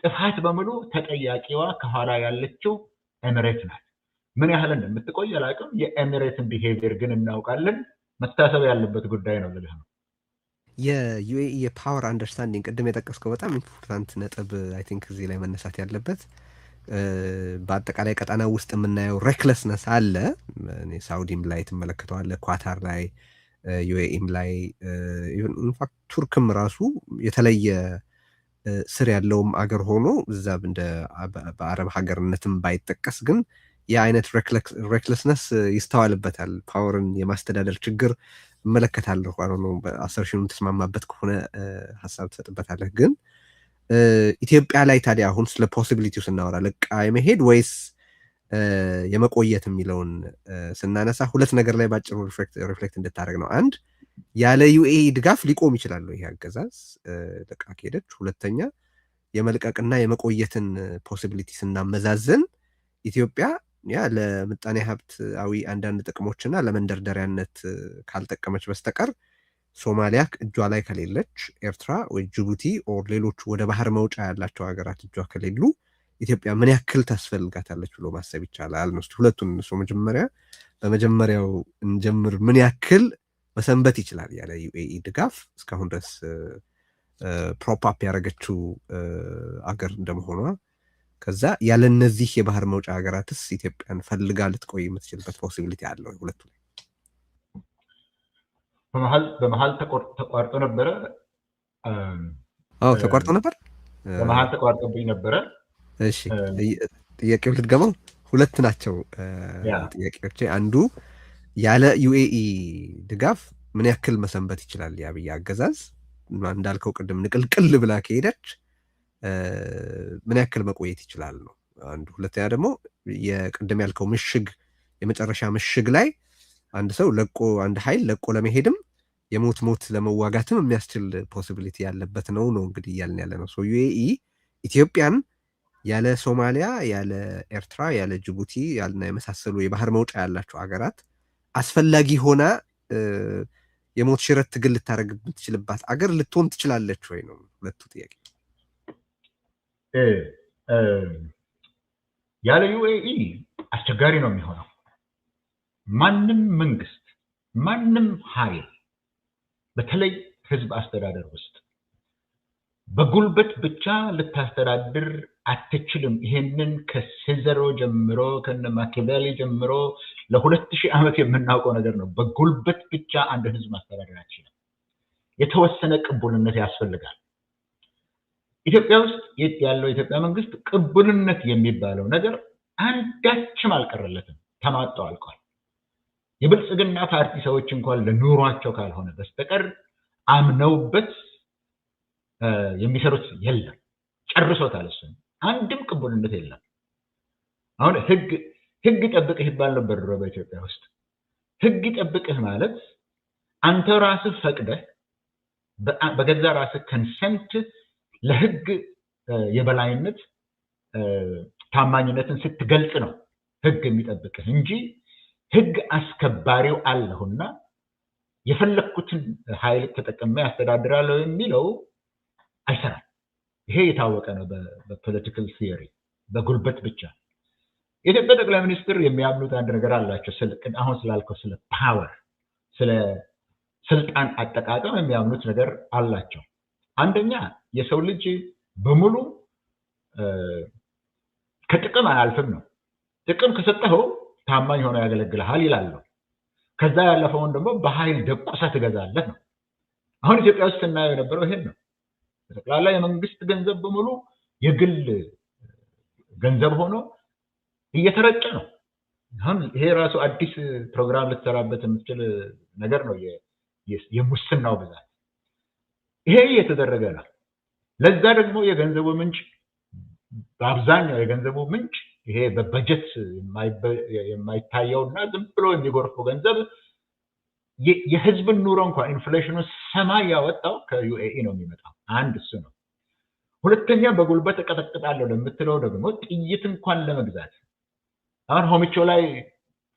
ጥፋት በሙሉ ተጠያቂዋ ከኋላ ያለችው ኤሚሬት ናት። ምን ያህል እንደምትቆይ አላውቅም። የኤሚሬትን ቢሄቪየር ግን እናውቃለን። መታሰብ ያለበት ጉዳይ ነው ልልህ ነው። የዩኤኢ የፓወር አንደርስታንዲንግ ቅድም የጠቀስከው በጣም ኢምፖርታንት ነጥብ አይ ቲንክ እዚህ ላይ መነሳት ያለበት በአጠቃላይ ቀጠና ውስጥ የምናየው ሬክለስነስ አለ። ሳውዲም ላይ ትመለከተዋለህ፣ ኳታር ላይ፣ ዩኤኢም ላይ፣ ኢንፋክት ቱርክም ራሱ የተለየ ስር ያለውም አገር ሆኖ እዛ እንደ በአረብ ሀገርነትም ባይጠቀስ ግን የአይነት ሬክለስነስ ይስተዋልበታል። ፓወርን የማስተዳደር ችግር እመለከታለሁ። ነው በአሰርሽኑን ተስማማበት ከሆነ ሀሳብ ትሰጥበታለህ። ግን ኢትዮጵያ ላይ ታዲያ አሁን ስለ ፖሲቢሊቲው ስናወራ ለቃ የመሄድ ወይስ የመቆየት የሚለውን ስናነሳ ሁለት ነገር ላይ ባጭሩ ሪፍሌክት እንድታደርግ ነው። አንድ ያለ ዩኤኢ ድጋፍ ሊቆም ይችላል ይሄ አገዛዝ ለቃ ከሄደች። ሁለተኛ የመልቀቅና የመቆየትን ፖሲቢሊቲ ስናመዛዘን ኢትዮጵያ ለምጣኔ ሀብታዊ አንዳንድ ጥቅሞችና ለመንደርደሪያነት ካልጠቀመች በስተቀር ሶማሊያ እጇ ላይ ከሌለች፣ ኤርትራ ወይ ጅቡቲ ኦር ሌሎቹ ወደ ባህር መውጫ ያላቸው ሀገራት እጇ ከሌሉ ኢትዮጵያ ምን ያክል ታስፈልጋታለች ብሎ ማሰብ ይቻላል ነው። ሁለቱን እሱ በመጀመሪያው እንጀምር። ምን ያክል መሰንበት ይችላል ያለ ዩኤኢ ድጋፍ? እስካሁን ድረስ ፕሮፕ አፕ ያደረገችው አገር እንደመሆኗ ከዛ ያለ እነዚህ የባህር መውጫ ሀገራትስ ኢትዮጵያን ፈልጋ ልትቆይ የምትችልበት ፖሲቢሊቲ አለው? ሁለቱ ላይ በመሀል ተቋርጦ ነበረ። ተቋርጦ ነበር። በመሀል ተቋርጦብኝ ነበረ። እሺ ጥያቄው ልትገመው። ሁለት ናቸው ጥያቄዎቼ። አንዱ ያለ ዩኤኢ ድጋፍ ምን ያክል መሰንበት ይችላል የአብይ አገዛዝ? እንዳልከው ቅድም ንቅልቅል ብላ ከሄደች ምን ያክል መቆየት ይችላል ነው አንዱ። ሁለተኛ ደግሞ የቅድም ያልከው ምሽግ፣ የመጨረሻ ምሽግ ላይ አንድ ሰው አንድ ኃይል ለቆ ለመሄድም የሞት ለመዋጋትም የሚያስችል ፖሲቢሊቲ ያለበት ነው እንግዲህ እያልን ያለ ነው። ዩኤኢ ኢትዮጵያን ያለ ሶማሊያ፣ ያለ ኤርትራ፣ ያለ ጅቡቲ ያልና የመሳሰሉ የባህር መውጫ ያላቸው ሀገራት አስፈላጊ ሆና የሞት ሽረት ትግል ልታደርግ የምትችልባት አገር ልትሆን ትችላለች ወይ ነው ሁለቱ ጥያቄ። ያለ ዩኤኢ አስቸጋሪ ነው የሚሆነው። ማንም መንግስት፣ ማንም ኃይል በተለይ ህዝብ አስተዳደር ውስጥ በጉልበት ብቻ ልታስተዳድር አትችልም። ይሄንን ከሴዘሮ ጀምሮ ከነ ማኪያቬሊ ጀምሮ ለ2000 ዓመት የምናውቀው ነገር ነው። በጉልበት ብቻ አንድ ህዝብ ማስተዳደር አትችልም። የተወሰነ ቅቡልነት ያስፈልጋል። ኢትዮጵያ ውስጥ ያለው የኢትዮጵያ መንግስት ቅቡልነት የሚባለው ነገር አንዳችም አልቀረለትም፣ ተማጦ አልቋል። የብልጽግና ፓርቲ ሰዎች እንኳን ለኑሯቸው ካልሆነ በስተቀር አምነውበት የሚሰሩት የለም። ጨርሶታል። እሱ አንድም ቅቡልነት የለም። አሁን ህግ ጠብቅህ ይባል ነበር በኢትዮጵያ ውስጥ። ህግ ጠብቅህ ማለት አንተ ራስህ ፈቅደህ በገዛ ራስህ ከንሰንት ለህግ የበላይነት ታማኝነትን ስትገልጽ ነው ህግ የሚጠብቅህ እንጂ ህግ አስከባሪው አለሁና የፈለኩትን ኃይል ተጠቅሜ አስተዳድራለሁ የሚለው አይሰራም። ይሄ የታወቀ ነው በፖለቲካል ቲዮሪ በጉልበት ብቻ። የኢትዮጵያ ጠቅላይ ሚኒስትር የሚያምኑት አንድ ነገር አላቸው። አሁን ስላልከው ስለ ፓወር ስለ ስልጣን አጠቃቀም የሚያምኑት ነገር አላቸው። አንደኛ የሰው ልጅ በሙሉ ከጥቅም አያልፍም ነው። ጥቅም ከሰጠኸው ታማኝ ሆኖ ያገለግልሃል ይላሉ። ከዛ ያለፈውን ደግሞ በኃይል ደቆሰ ትገዛለህ ነው። አሁን ኢትዮጵያ ውስጥ ስናየው የነበረው ይሄን ነው። ጠቅላላ የመንግስት ገንዘብ በሙሉ የግል ገንዘብ ሆኖ እየተረጨ ነው። አሁን ይሄ ራሱ አዲስ ፕሮግራም ልትሰራበት የምትችል ነገር ነው። የሙስናው ብዛት ይሄ እየተደረገ ነው። ለዛ ደግሞ የገንዘቡ ምንጭ በአብዛኛው የገንዘቡ ምንጭ ይሄ በበጀት የማይታየውና ዝም ብሎ የሚጎርፈው ገንዘብ የህዝብን ኑሮ እንኳን ኢንፍሌሽኑን ሰማይ ያወጣው ከዩኤኢ ነው የሚመጣው። አንድ እሱ ነው። ሁለተኛ በጉልበት እቀጠቅጣለሁ ለምትለው ደግሞ ጥይት እንኳን ለመግዛት አሁን ሆሚቾ ላይ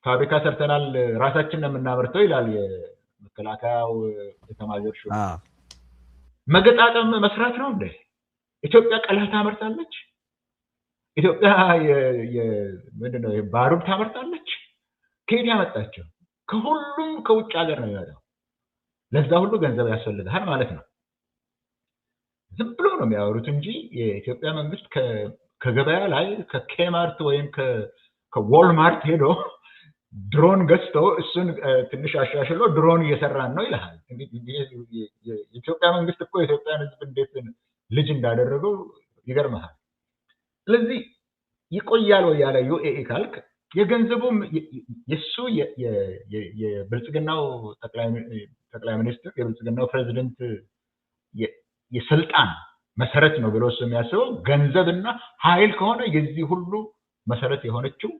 ፋብሪካ ሰርተናል ራሳችን ነው የምናመርተው ይላል የመከላከያው ኤታማዦር ሹም። መገጣጠም መስራት ነው እንዴ? ኢትዮጵያ ቀለህ ታመርታለች? ኢትዮጵያ ምንድነው ባሩድ ታመርታለች? ከየት ያመጣቸው? ከሁሉም ከውጭ ሀገር ነው የሚመጣው። ለዛ ሁሉ ገንዘብ ያስፈልጋል ማለት ነው። ዝም ብሎ ነው የሚያወሩት እንጂ የኢትዮጵያ መንግስት ከገበያ ላይ ከኬማርት ወይም ከዎልማርት ሄዶ ድሮን ገዝቶ እሱን ትንሽ አሻሽሎ ድሮን እየሰራን ነው ይላል። የኢትዮጵያ መንግስት እኮ የኢትዮጵያን ህዝብ እንዴት ልጅ እንዳደረገው ይገርምሃል። ስለዚህ ይቆያል ወይ ያለ ዩኤኢ ካልክ የገንዘቡም የሱ የብልጽግናው ጠቅላይ ሚኒስትር የብልጽግናው ፕሬዚደንት የስልጣን መሰረት ነው ብሎ እሱ የሚያስበው ገንዘብና ኃይል ከሆነ የዚህ ሁሉ መሰረት የሆነችው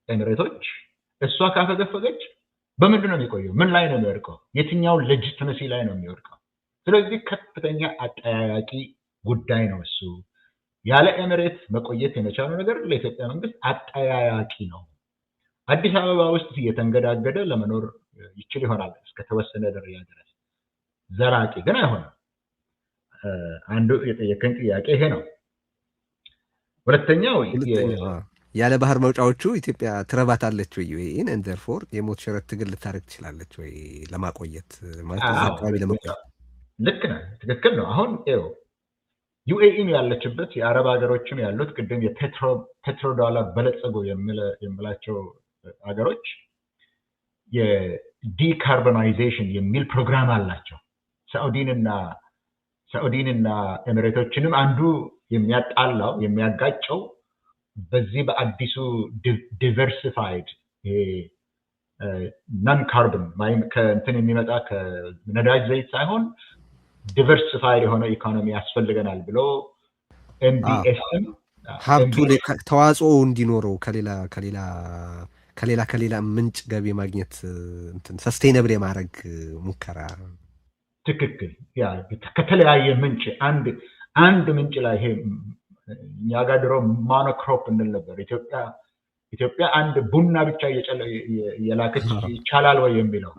ኤሚሬቶች እሷ ካፈገፈገች በምንድን ነው የሚቆየው? ምን ላይ ነው የሚወድቀው? የትኛው ሌጂቲመሲ ላይ ነው የሚወድቀው? ስለዚህ ከፍተኛ አጠያያቂ ጉዳይ ነው እሱ። ያለ ኤሚሬት መቆየት የመቻለው ነገር ለኢትዮጵያ መንግስት አጠያያቂ ነው። አዲስ አበባ ውስጥ እየተንገዳገደ ለመኖር ይችል ይሆናል እስከተወሰነ ደረጃ ድረስ፣ ዘላቂ ግን አይሆንም። አንዱ የጠየቀኝ ጥያቄ ይሄ ነው። ሁለተኛው ያለ ባህር መውጫዎቹ ኢትዮጵያ ትረባታለች ወይ ይሄን እንደርፎር የሞት ሽረት ትግል ልታረግ ትችላለች ወይ ለማቆየት ማለት ነው አካባቢ ለማቆየት? ልክ ነው፣ ትክክል ነው። አሁን ዩኤኢም ያለችበት የአረብ ሀገሮችም ያሉት ቅድም የፔትሮ ዶላር በለጸጉ የምላቸው ሀገሮች የዲካርቦናይዜሽን የሚል ፕሮግራም አላቸው። ሳዑዲንና ኤሚሬቶችንም አንዱ የሚያጣላው የሚያጋጨው በዚህ በአዲሱ ዲቨርሲፋይድ ነን ካርቦን ወይም ከእንትን የሚመጣ ከነዳጅ ዘይት ሳይሆን ዲቨርሲፋይድ የሆነ ኢኮኖሚ ያስፈልገናል ብሎ ኤምቢኤስም ሀብቱ ተዋጽኦ እንዲኖረው ከሌላ ምንጭ ገቢ ማግኘት እንትን ሰስቴነብል የማድረግ ሙከራ። ትክክል። ያ ከተለያየ ምንጭ አንድ ምንጭ ላይ ይሄ እኛ ጋር ድሮ ሞኖክሮፕ እንል ነበር። ኢትዮጵያ አንድ ቡና ብቻ እየላከች ይቻላል ወይ የሚለው።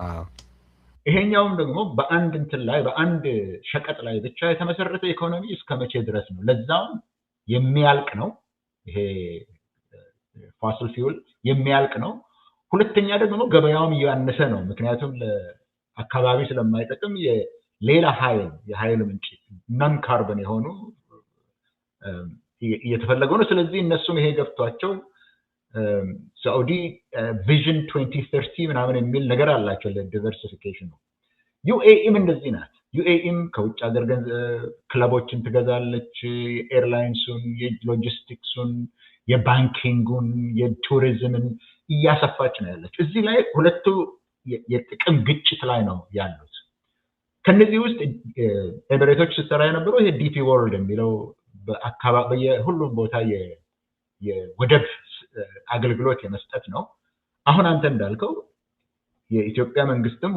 ይሄኛውም ደግሞ በአንድ እንትን ላይ በአንድ ሸቀጥ ላይ ብቻ የተመሰረተ ኢኮኖሚ እስከ መቼ ድረስ ነው? ለዛውም የሚያልቅ ነው። ይሄ ፎሲል ፊውል የሚያልቅ ነው። ሁለተኛ ደግሞ ገበያውም እያነሰ ነው። ምክንያቱም ለአካባቢ ስለማይጠቅም የሌላ የኃይል ምንጭ ነን ካርበን የሆኑ እየተፈለገ ነው። ስለዚህ እነሱም ይሄ ገብቷቸው ሳዑዲ ቪዥን 2030 ምናምን የሚል ነገር አላቸው ለዲቨርሲፊኬሽን ነው። ዩኤኢም እንደዚህ ናት። ዩኤኢም ከውጭ ሀገር ክለቦችን ትገዛለች። የኤርላይንሱን፣ የሎጂስቲክሱን፣ የባንኪንጉን፣ የቱሪዝምን እያሰፋች ነው ያለች። እዚህ ላይ ሁለቱ የጥቅም ግጭት ላይ ነው ያሉት። ከነዚህ ውስጥ ኤሚሬቶች ስትሰራ የነበረው ይሄ ዲፒ ወርልድ የሚለው በሁሉም ቦታ የወደብ አገልግሎት የመስጠት ነው። አሁን አንተ እንዳልከው የኢትዮጵያ መንግስትም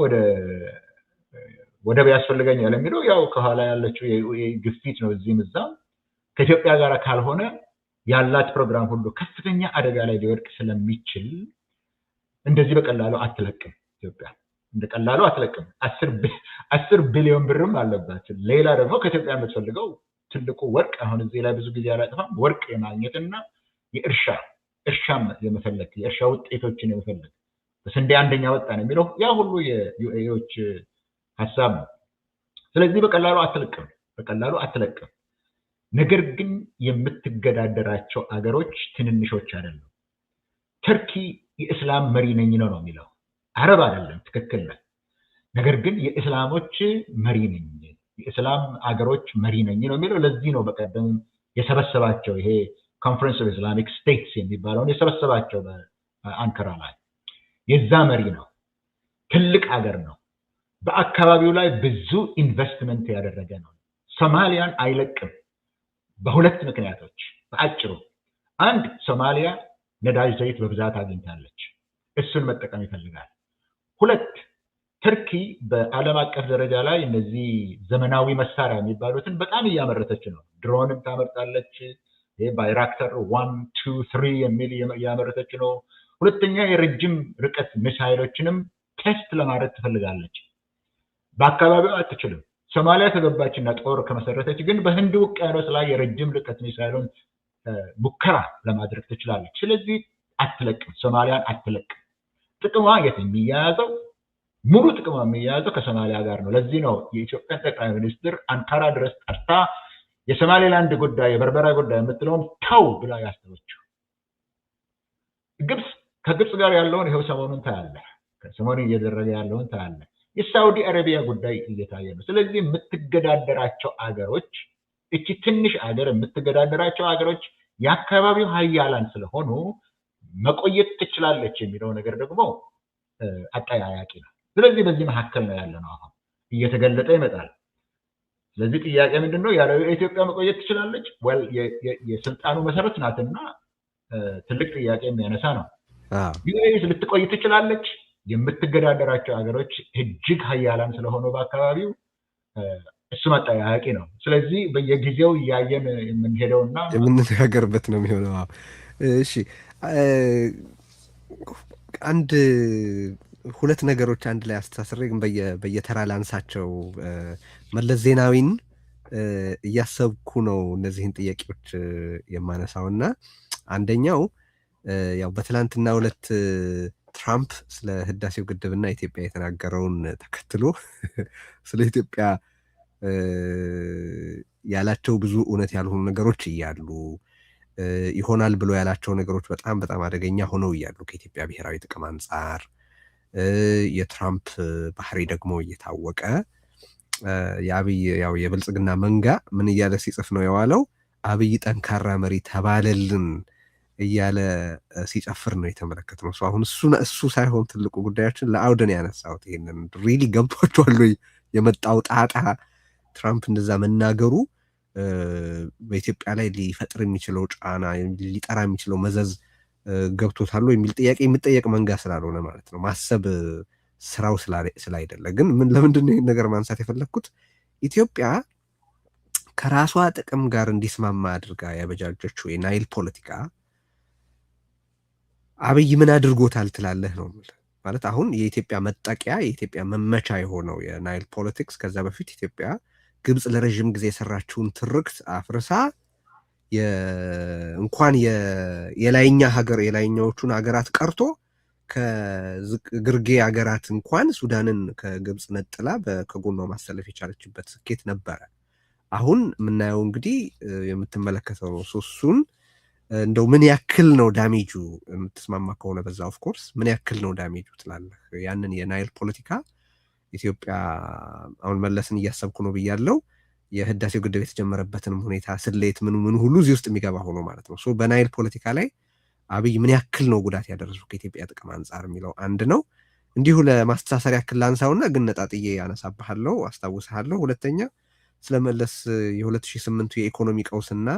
ወደብ ያስፈልገኛል የሚለው ያው ከኋላ ያለችው ግፊት ነው። እዚህም እዛም ከኢትዮጵያ ጋር ካልሆነ ያላት ፕሮግራም ሁሉ ከፍተኛ አደጋ ላይ ሊወድቅ ስለሚችል እንደዚህ በቀላሉ አትለቅም ኢትዮጵያ እንደቀላሉ አትለቅም 10 ቢሊዮን ብርም አለባት ሌላ ደግሞ ከኢትዮጵያ የምትፈልገው ትልቁ ወርቅ አሁን እዚህ ላይ ብዙ ጊዜ አላጥፋም ወርቅ የማግኘትና እርሻም የመፈለግ የእርሻ ውጤቶችን የመፈለግ በስንዴ አንደኛ ወጣ ነው የሚለው ያ ሁሉ የዩኤዎች ሐሳብ ነው ስለዚህ በቀላሉ አትለቅም ነገር ግን የምትገዳደራቸው አገሮች ትንንሾች አይደሉም ተርኪ የእስላም መሪ ነኝ ነው የሚለው አረብ አይደለም ትክክል ነው ነገር ግን የእስላሞች መሪ ነኝ የእስላም አገሮች መሪ ነኝ ነው የሚለው ለዚህ ነው በቀደም የሰበሰባቸው ይሄ ኮንፈረንስ ኦፍ ኢስላሚክ ስቴትስ የሚባለውን የሰበሰባቸው በአንካራ ላይ የዛ መሪ ነው ትልቅ አገር ነው በአካባቢው ላይ ብዙ ኢንቨስትመንት ያደረገ ነው ሶማሊያን አይለቅም በሁለት ምክንያቶች በአጭሩ አንድ ሶማሊያ ነዳጅ ዘይት በብዛት አግኝታለች እሱን መጠቀም ይፈልጋል ሁለት ተርኪ በዓለም አቀፍ ደረጃ ላይ እነዚህ ዘመናዊ መሳሪያ የሚባሉትን በጣም እያመረተች ነው ድሮንም ታመርታለች ባይራክተር 1 2 3 የሚል እያመረተች ነው ሁለተኛ የረጅም ርቀት ሚሳይሎችንም ቴስት ለማድረግ ትፈልጋለች በአካባቢው አትችልም ሶማሊያ ከገባችና ጦር ከመሰረተች ግን በህንድ ውቅያኖስ ላይ የረጅም ርቀት ሚሳይሎን ሙከራ ለማድረግ ትችላለች ስለዚህ አትለቅም ሶማሊያን አትለቅም ጥቅሟ የት የሚያያዘው ሙሉ ጥቅሟ የሚያያዘው ከሶማሊያ ጋር ነው ለዚህ ነው የኢትዮጵያ ጠቅላይ ሚኒስትር አንካራ ድረስ ጠርታ የሶማሌላንድ ጉዳይ የበርበራ ጉዳይ የምትለውን ተው ብላ ያስተወችው ከግብጽ ጋር ያለውን ይሄው ሰሞኑን ታያለህ ከሰሞኑን እየደረገ ያለውን ታያለህ የሳውዲ አረቢያ ጉዳይ እየታየ ነው ስለዚህ የምትገዳደራቸው አገሮች እቺ ትንሽ አገር የምትገዳደራቸው አገሮች የአካባቢው ሀያላን ስለሆኑ መቆየት ትችላለች የሚለው ነገር ደግሞ አጠያያቂ ነው ስለዚህ በዚህ መካከል ነው ያለነው አሁን እየተገለጠ ይመጣል ስለዚህ ጥያቄ ምንድነው ያለው ኢትዮጵያ መቆየት ትችላለች ወል የስልጣኑ መሰረት ናትና ትልቅ ጥያቄ የሚያነሳ ነው ዩኤስ ልትቆይ ትችላለች የምትገዳደራቸው አገሮች እጅግ ሀያላን ስለሆኑ በአካባቢው እሱ አጠያያቂ ነው ስለዚህ በየጊዜው ያየን የምንሄደውና የምንነጋገርበት ነው የሚሆነው እሺ አንድ ሁለት ነገሮች አንድ ላይ አስተሳስሬ ግን በየተራ ላንሳቸው መለስ ዜናዊን እያሰብኩ ነው እነዚህን ጥያቄዎች የማነሳውና አንደኛው ያው በትላንትና ሁለት ትራምፕ ስለ ህዳሴው ግድብና ኢትዮጵያ የተናገረውን ተከትሎ ስለ ኢትዮጵያ ያላቸው ብዙ እውነት ያልሆኑ ነገሮች እያሉ ይሆናል ብሎ ያላቸው ነገሮች በጣም በጣም አደገኛ ሆነው እያሉ ከኢትዮጵያ ብሔራዊ ጥቅም አንጻር የትራምፕ ባህሪ ደግሞ እየታወቀ የአብይ ያው የብልጽግና መንጋ ምን እያለ ሲጽፍ ነው የዋለው አብይ ጠንካራ መሪ ተባለልን እያለ ሲጨፍር ነው የተመለከትነው አሁን እሱ ሳይሆን ትልቁ ጉዳያችን ለአውደን ያነሳሁት ይሄንን ሪሊ ገብቷቸዋል የመጣው ጣጣ ትራምፕ እንደዛ መናገሩ በኢትዮጵያ ላይ ሊፈጥር የሚችለው ጫና ሊጠራ የሚችለው መዘዝ ገብቶታል የሚል ጥያቄ የሚጠየቅ መንጋ ስላልሆነ ማለት ነው ማሰብ ስራው ስላይደለ ግን ምን ለምንድን ነው ይሄን ነገር ማንሳት የፈለኩት ኢትዮጵያ ከራሷ ጥቅም ጋር እንዲስማማ አድርጋ ያበጃጀችው የናይል ፖለቲካ አብይ ምን አድርጎታል ትላለህ ነው ማለት አሁን የኢትዮጵያ መጠቂያ የኢትዮጵያ መመቻ የሆነው የናይል ፖለቲክስ ከዛ በፊት ኢትዮጵያ ግብጽ ለረጅም ጊዜ የሰራችውን ትርክት አፍርሳ እንኳን የላይኛ ሀገር የላይኛዎቹን ሀገራት ቀርቶ ከግርጌ ሀገራት እንኳን ሱዳንን ከግብጽ ነጥላ ከጎኗ ማሰለፍ የቻለችበት ስኬት ነበረ አሁን የምናየው እንግዲህ የምትመለከተው ነው እሱን እንደው ምን ያክል ነው ዳሜጁ የምትስማማ ከሆነ በዛ ኦፍ ኮርስ ምን ያክል ነው ዳሜጁ ትላለህ ያንን የናይል ፖለቲካ ኢትዮጵያ አሁን መለስን እያሰብኩ ነው ብያለው የህዳሴው ግድብ የተጀመረበትንም ሁኔታ ስሌት ምን ሁሉ እዚህ ውስጥ የሚገባ ሆኖ ማለት ነው በናይል ፖለቲካ ላይ አብይ ምን ያክል ነው ጉዳት ያደረሱ ከኢትዮጵያ ጥቅም አንጻር የሚለው አንድ ነው እንዲሁ ለማስተሳሰር ያክል ላንሳውና ግን ነጣጥዬ ያነሳብሃለሁ አስታውስሃለሁ ሁለተኛ ስለመለስ የ2008 የኢኮኖሚ ቀውስና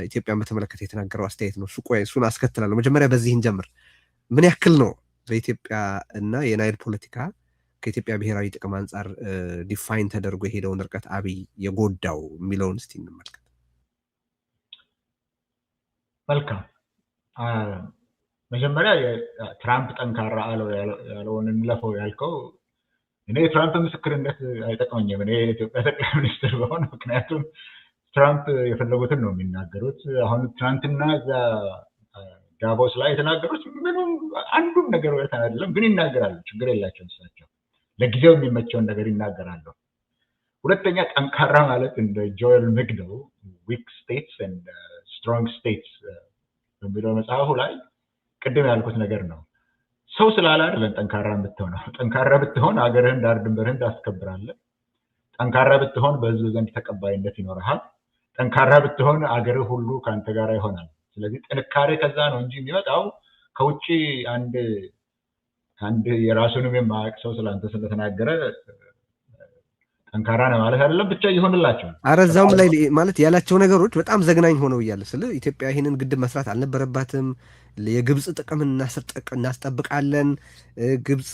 ኢትዮጵያን በተመለከተ የተናገረው አስተያየት ነው እሱን አስከትላለሁ መጀመሪያ በዚህ እንጀምር ምን ያክል ነው በኢትዮጵያ እና የናይል ፖለቲካ ከኢትዮጵያ ብሔራዊ ጥቅም አንጻር ዲፋይን ተደርጎ የሄደውን ርቀት አብይ የጎዳው የሚለውን እስቲ እንመልከት መልካም መጀመሪያ ትራምፕ ጠንካራ ያለውን እንለፈው ያልከው እኔ ትራምፕ ምስክርነት አይጠቅመኝም። እኔ የኢትዮጵያ ጠቅላይ ሚኒስትር በሆነ ምክንያቱም ትራምፕ የፈለጉትን ነው የሚናገሩት። አሁን ትናንትና እዛ ዳቮስ ላይ የተናገሩት ምንም አንዱም ነገር ወይታ አይደለም፣ ግን ይናገራሉ። ችግር የላቸውም እሳቸው ለጊዜው የሚመቸውን ነገር ይናገራሉ። ሁለተኛ ጠንካራ ማለት እንደ ጆኤል መግደው ዊክ ስቴትስ ኤንድ ስትሮንግ ስቴትስ በሚለው መጽሐፉ ላይ ቅድም ያልኩት ነገር ነው። ሰው ስላለ አይደለም ጠንካራ የምትሆነው። ጠንካራ ብትሆን ሀገርህን ዳር ድንበርህን ታስከብራለህ። ጠንካራ ብትሆን በህዝብ ዘንድ ተቀባይነት ይኖርሃል። ጠንካራ ብትሆን አገርህ ሁሉ ከአንተ ጋር ይሆናል። ስለዚህ ጥንካሬ ከዛ ነው እንጂ የሚመጣው ከውጭ አንድ የራሱንም የማያውቅ ሰው ስላንተ ስለተናገረ ጠንካራ ነው ማለት አይደለም። ብቻ ይሆንላቸው። አረዛውም ላይ ማለት ያላቸው ነገሮች በጣም ዘግናኝ ሆነው እያለ ስለ ኢትዮጵያ ይህንን ግድብ መስራት አልነበረባትም፣ የግብፅ ጥቅም እናስጠብቃለን፣ ግብፅ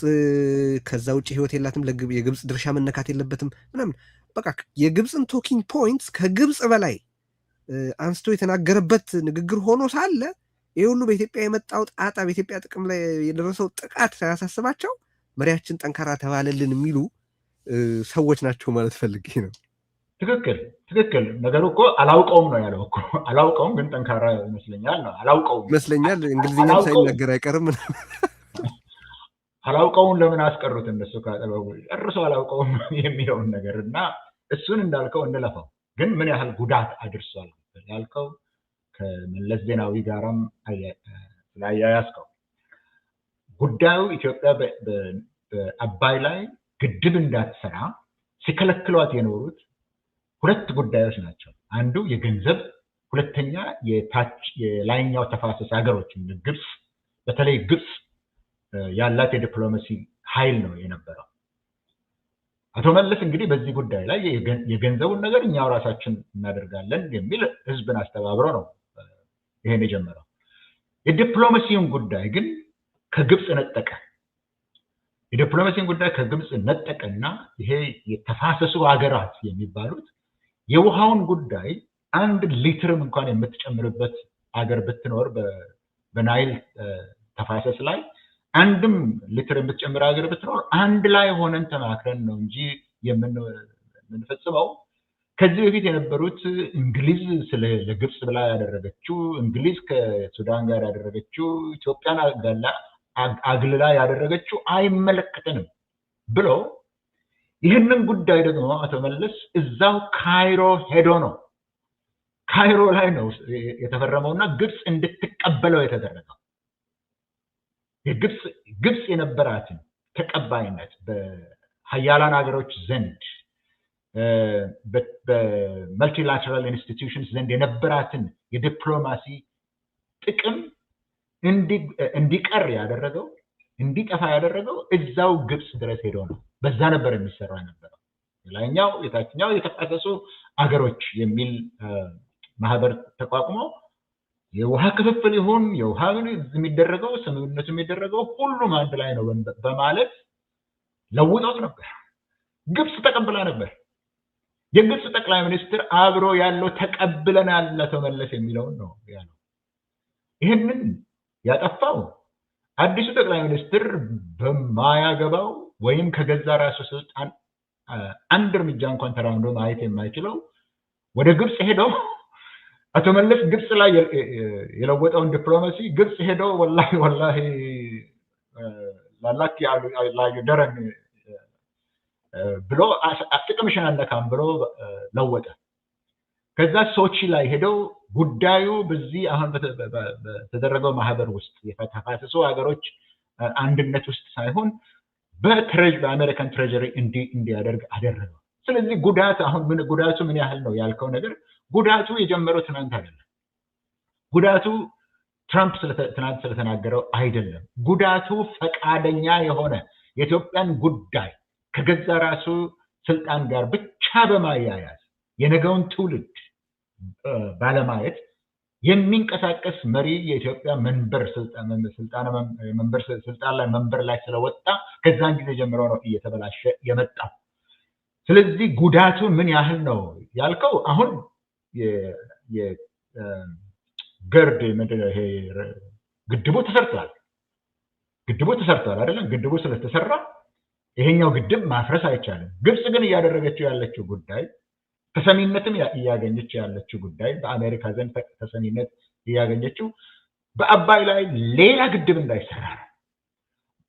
ከዛ ውጭ ህይወት የላትም፣ የግብፅ ድርሻ መነካት የለበትም ምናምን። በቃ የግብፅን ቶኪንግ ፖይንትስ ከግብፅ በላይ አንስቶ የተናገረበት ንግግር ሆኖ ሳለ ይህ ሁሉ በኢትዮጵያ የመጣው ጣጣ፣ በኢትዮጵያ ጥቅም ላይ የደረሰው ጥቃት ሳያሳስባቸው መሪያችን ጠንካራ ተባለልን የሚሉ ሰዎች ናቸው ማለት ፈልጌ ነው። ትክክል። ነገሩ እኮ አላውቀውም ነው ያለው እኮ። አላውቀውም ግን ጠንካራ ይመስለኛል ነው። አላውቀውም ይመስለኛል እንግሊዝኛ ሳይናገር አይቀርም። አላውቀውም ለምን አስቀሩት እነሱ ካጠበቡ ጨርሶ አላውቀውም የሚለውን ነገር እና እሱን እንዳልከው እንለፈው። ግን ምን ያህል ጉዳት አድርሷል ያልከው ከመለስ ዜናዊ ጋራም ስላያያዝከው ጉዳዩ ኢትዮጵያ በአባይ ላይ ግድብ እንዳትሰራ ሲከለክሏት የኖሩት ሁለት ጉዳዮች ናቸው። አንዱ የገንዘብ፣ ሁለተኛ የላይኛው ተፋሰስ ሀገሮች ግብፅ፣ በተለይ ግብፅ ያላት የዲፕሎማሲ ኃይል ነው የነበረው። አቶ መለስ እንግዲህ በዚህ ጉዳይ ላይ የገንዘቡን ነገር እኛው ራሳችን እናደርጋለን የሚል ህዝብን አስተባብሮ ነው ይሄን የጀመረው። የዲፕሎማሲውን ጉዳይ ግን ከግብፅ ነጠቀ። የዲፕሎማሲን ጉዳይ ከግብፅ ነጠቀና ይሄ የተፋሰሱ ሀገራት የሚባሉት የውሃውን ጉዳይ አንድ ሊትርም እንኳን የምትጨምርበት ሀገር ብትኖር በናይል ተፋሰስ ላይ አንድም ሊትር የምትጨምር ሀገር ብትኖር አንድ ላይ ሆነን ተማክረን ነው እንጂ የምንፈጽመው። ከዚህ በፊት የነበሩት እንግሊዝ ለግብፅ ብላ ያደረገችው፣ እንግሊዝ ከሱዳን ጋር ያደረገችው፣ ኢትዮጵያን አግልላ ያደረገችው አይመለከተንም ብሎ ይህንን ጉዳይ ደግሞ አቶ መለስ እዛው ካይሮ ሄዶ ነው ካይሮ ላይ ነው የተፈረመውና ግብፅ እንድትቀበለው የተደረገው። ግብፅ የነበራትን ተቀባይነት በሀያላን ሀገሮች ዘንድ በመልቲላተራል ኢንስቲትዩሽንስ ዘንድ የነበራትን የዲፕሎማሲ ጥቅም እንዲቀር ያደረገው እንዲጠፋ ያደረገው እዛው ግብፅ ድረስ ሄዶ ነው። በዛ ነበር የሚሰራ የነበረው። ላይኛው የታችኛው የተፋሰሱ አገሮች የሚል ማህበር ተቋቁሞ የውሃ ክፍፍል ይሁን የውሃ የሚደረገው ስምምነቱ የሚደረገው ሁሉም አንድ ላይ ነው በማለት ለውጦት ነበር። ግብፅ ተቀብላ ነበር። የግብፅ ጠቅላይ ሚኒስትር አብሮ ያለው ተቀብለናል ለተመለስ የሚለውን ነው ያለው። ይህንን ያጠፋው አዲሱ ጠቅላይ ሚኒስትር በማያገባው ወይም ከገዛ ራሱ ስልጣን አንድ እርምጃ እንኳን ተራምዶ ማየት የማይችለው ወደ ግብፅ ሄዶ አቶ መለስ ግብፅ ላይ የለወጠውን ዲፕሎማሲ ግብፅ ሄዶ ወላሂ ላላክ ያሉ ደረን ብሎ ጥቅምሽን አነካም ብሎ ለወጠ። ከዛ ሶቺ ላይ ሄደው ጉዳዩ በዚህ አሁን በተደረገው ማህበር ውስጥ የተፋሰሱ ሀገሮች አንድነት ውስጥ ሳይሆን በአሜሪካን ትሬጀሪ እንዲያደርግ አደረገው። ስለዚህ ጉዳቱ ምን ያህል ነው ያልከው ነገር ጉዳቱ የጀመረው ትናንት አይደለም። ጉዳቱ ትራምፕ ትናንት ስለተናገረው አይደለም። ጉዳቱ ፈቃደኛ የሆነ የኢትዮጵያን ጉዳይ ከገዛ ራሱ ስልጣን ጋር ብቻ በማያያዝ የነገውን ትውልድ ባለማየት የሚንቀሳቀስ መሪ የኢትዮጵያ መንበር ላይ ስለወጣ ከዛን ጊዜ ጀምሮ ነው እየተበላሸ የመጣው። ስለዚህ ጉዳቱ ምን ያህል ነው ያልከው አሁን የገርድ ግድቡ ተሰርቷል አይደለም? ግድቡ ስለተሰራ ይሄኛው ግድብ ማፍረስ አይቻልም። ግብፅ ግን እያደረገችው ያለችው ጉዳይ ተሰሚነትም እያገኘች ያለችው ጉዳይ በአሜሪካ ዘንድ ተሰሚነት እያገኘችው በአባይ ላይ ሌላ ግድብ እንዳይሰራ ነው።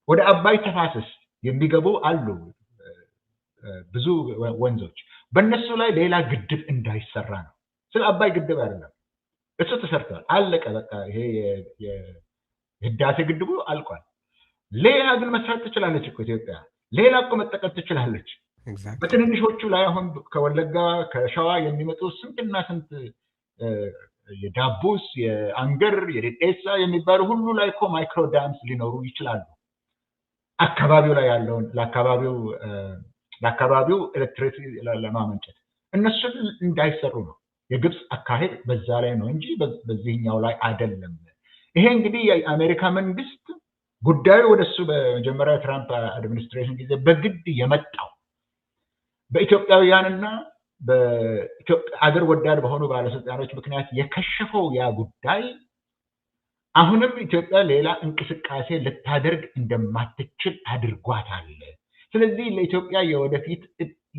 ወደ አባይ ተፋሰስ የሚገቡ አሉ ብዙ ወንዞች፣ በእነሱ ላይ ሌላ ግድብ እንዳይሰራ ነው። ስለ አባይ ግድብ አይደለም፣ እሱ ተሰርቷል፣ አለቀ። በቃ ይሄ የህዳሴ ግድቡ አልቋል። ሌላ ግን መስራት ትችላለች እኮ ኢትዮጵያ። ሌላ እኮ መጠቀም ትችላለች። በትንንሾቹ ላይ አሁን ከወለጋ ከሸዋ የሚመጡ ስንትና ስንት የዳቡስ የአንገር የዴዴሳ የሚባሉ ሁሉ ላይ እኮ ማይክሮ ዳምስ ሊኖሩ ይችላሉ። አካባቢው ላይ ያለውን ለአካባቢው ኤሌክትሪሲቲ ለማመንጨት እነሱ እንዳይሰሩ ነው። የግብፅ አካሄድ በዛ ላይ ነው እንጂ በዚህኛው ላይ አይደለም። ይሄ እንግዲህ የአሜሪካ መንግስት ጉዳዩ ወደሱ በመጀመሪያ ትራምፕ አድሚኒስትሬሽን ጊዜ በግድ የመጣው በኢትዮጵያውያንና አገር ወዳድ በሆኑ ባለስልጣኖች ምክንያት የከሸፈው ያ ጉዳይ አሁንም ኢትዮጵያ ሌላ እንቅስቃሴ ልታደርግ እንደማትችል አድርጓታል። ስለዚህ ለኢትዮጵያ የወደፊት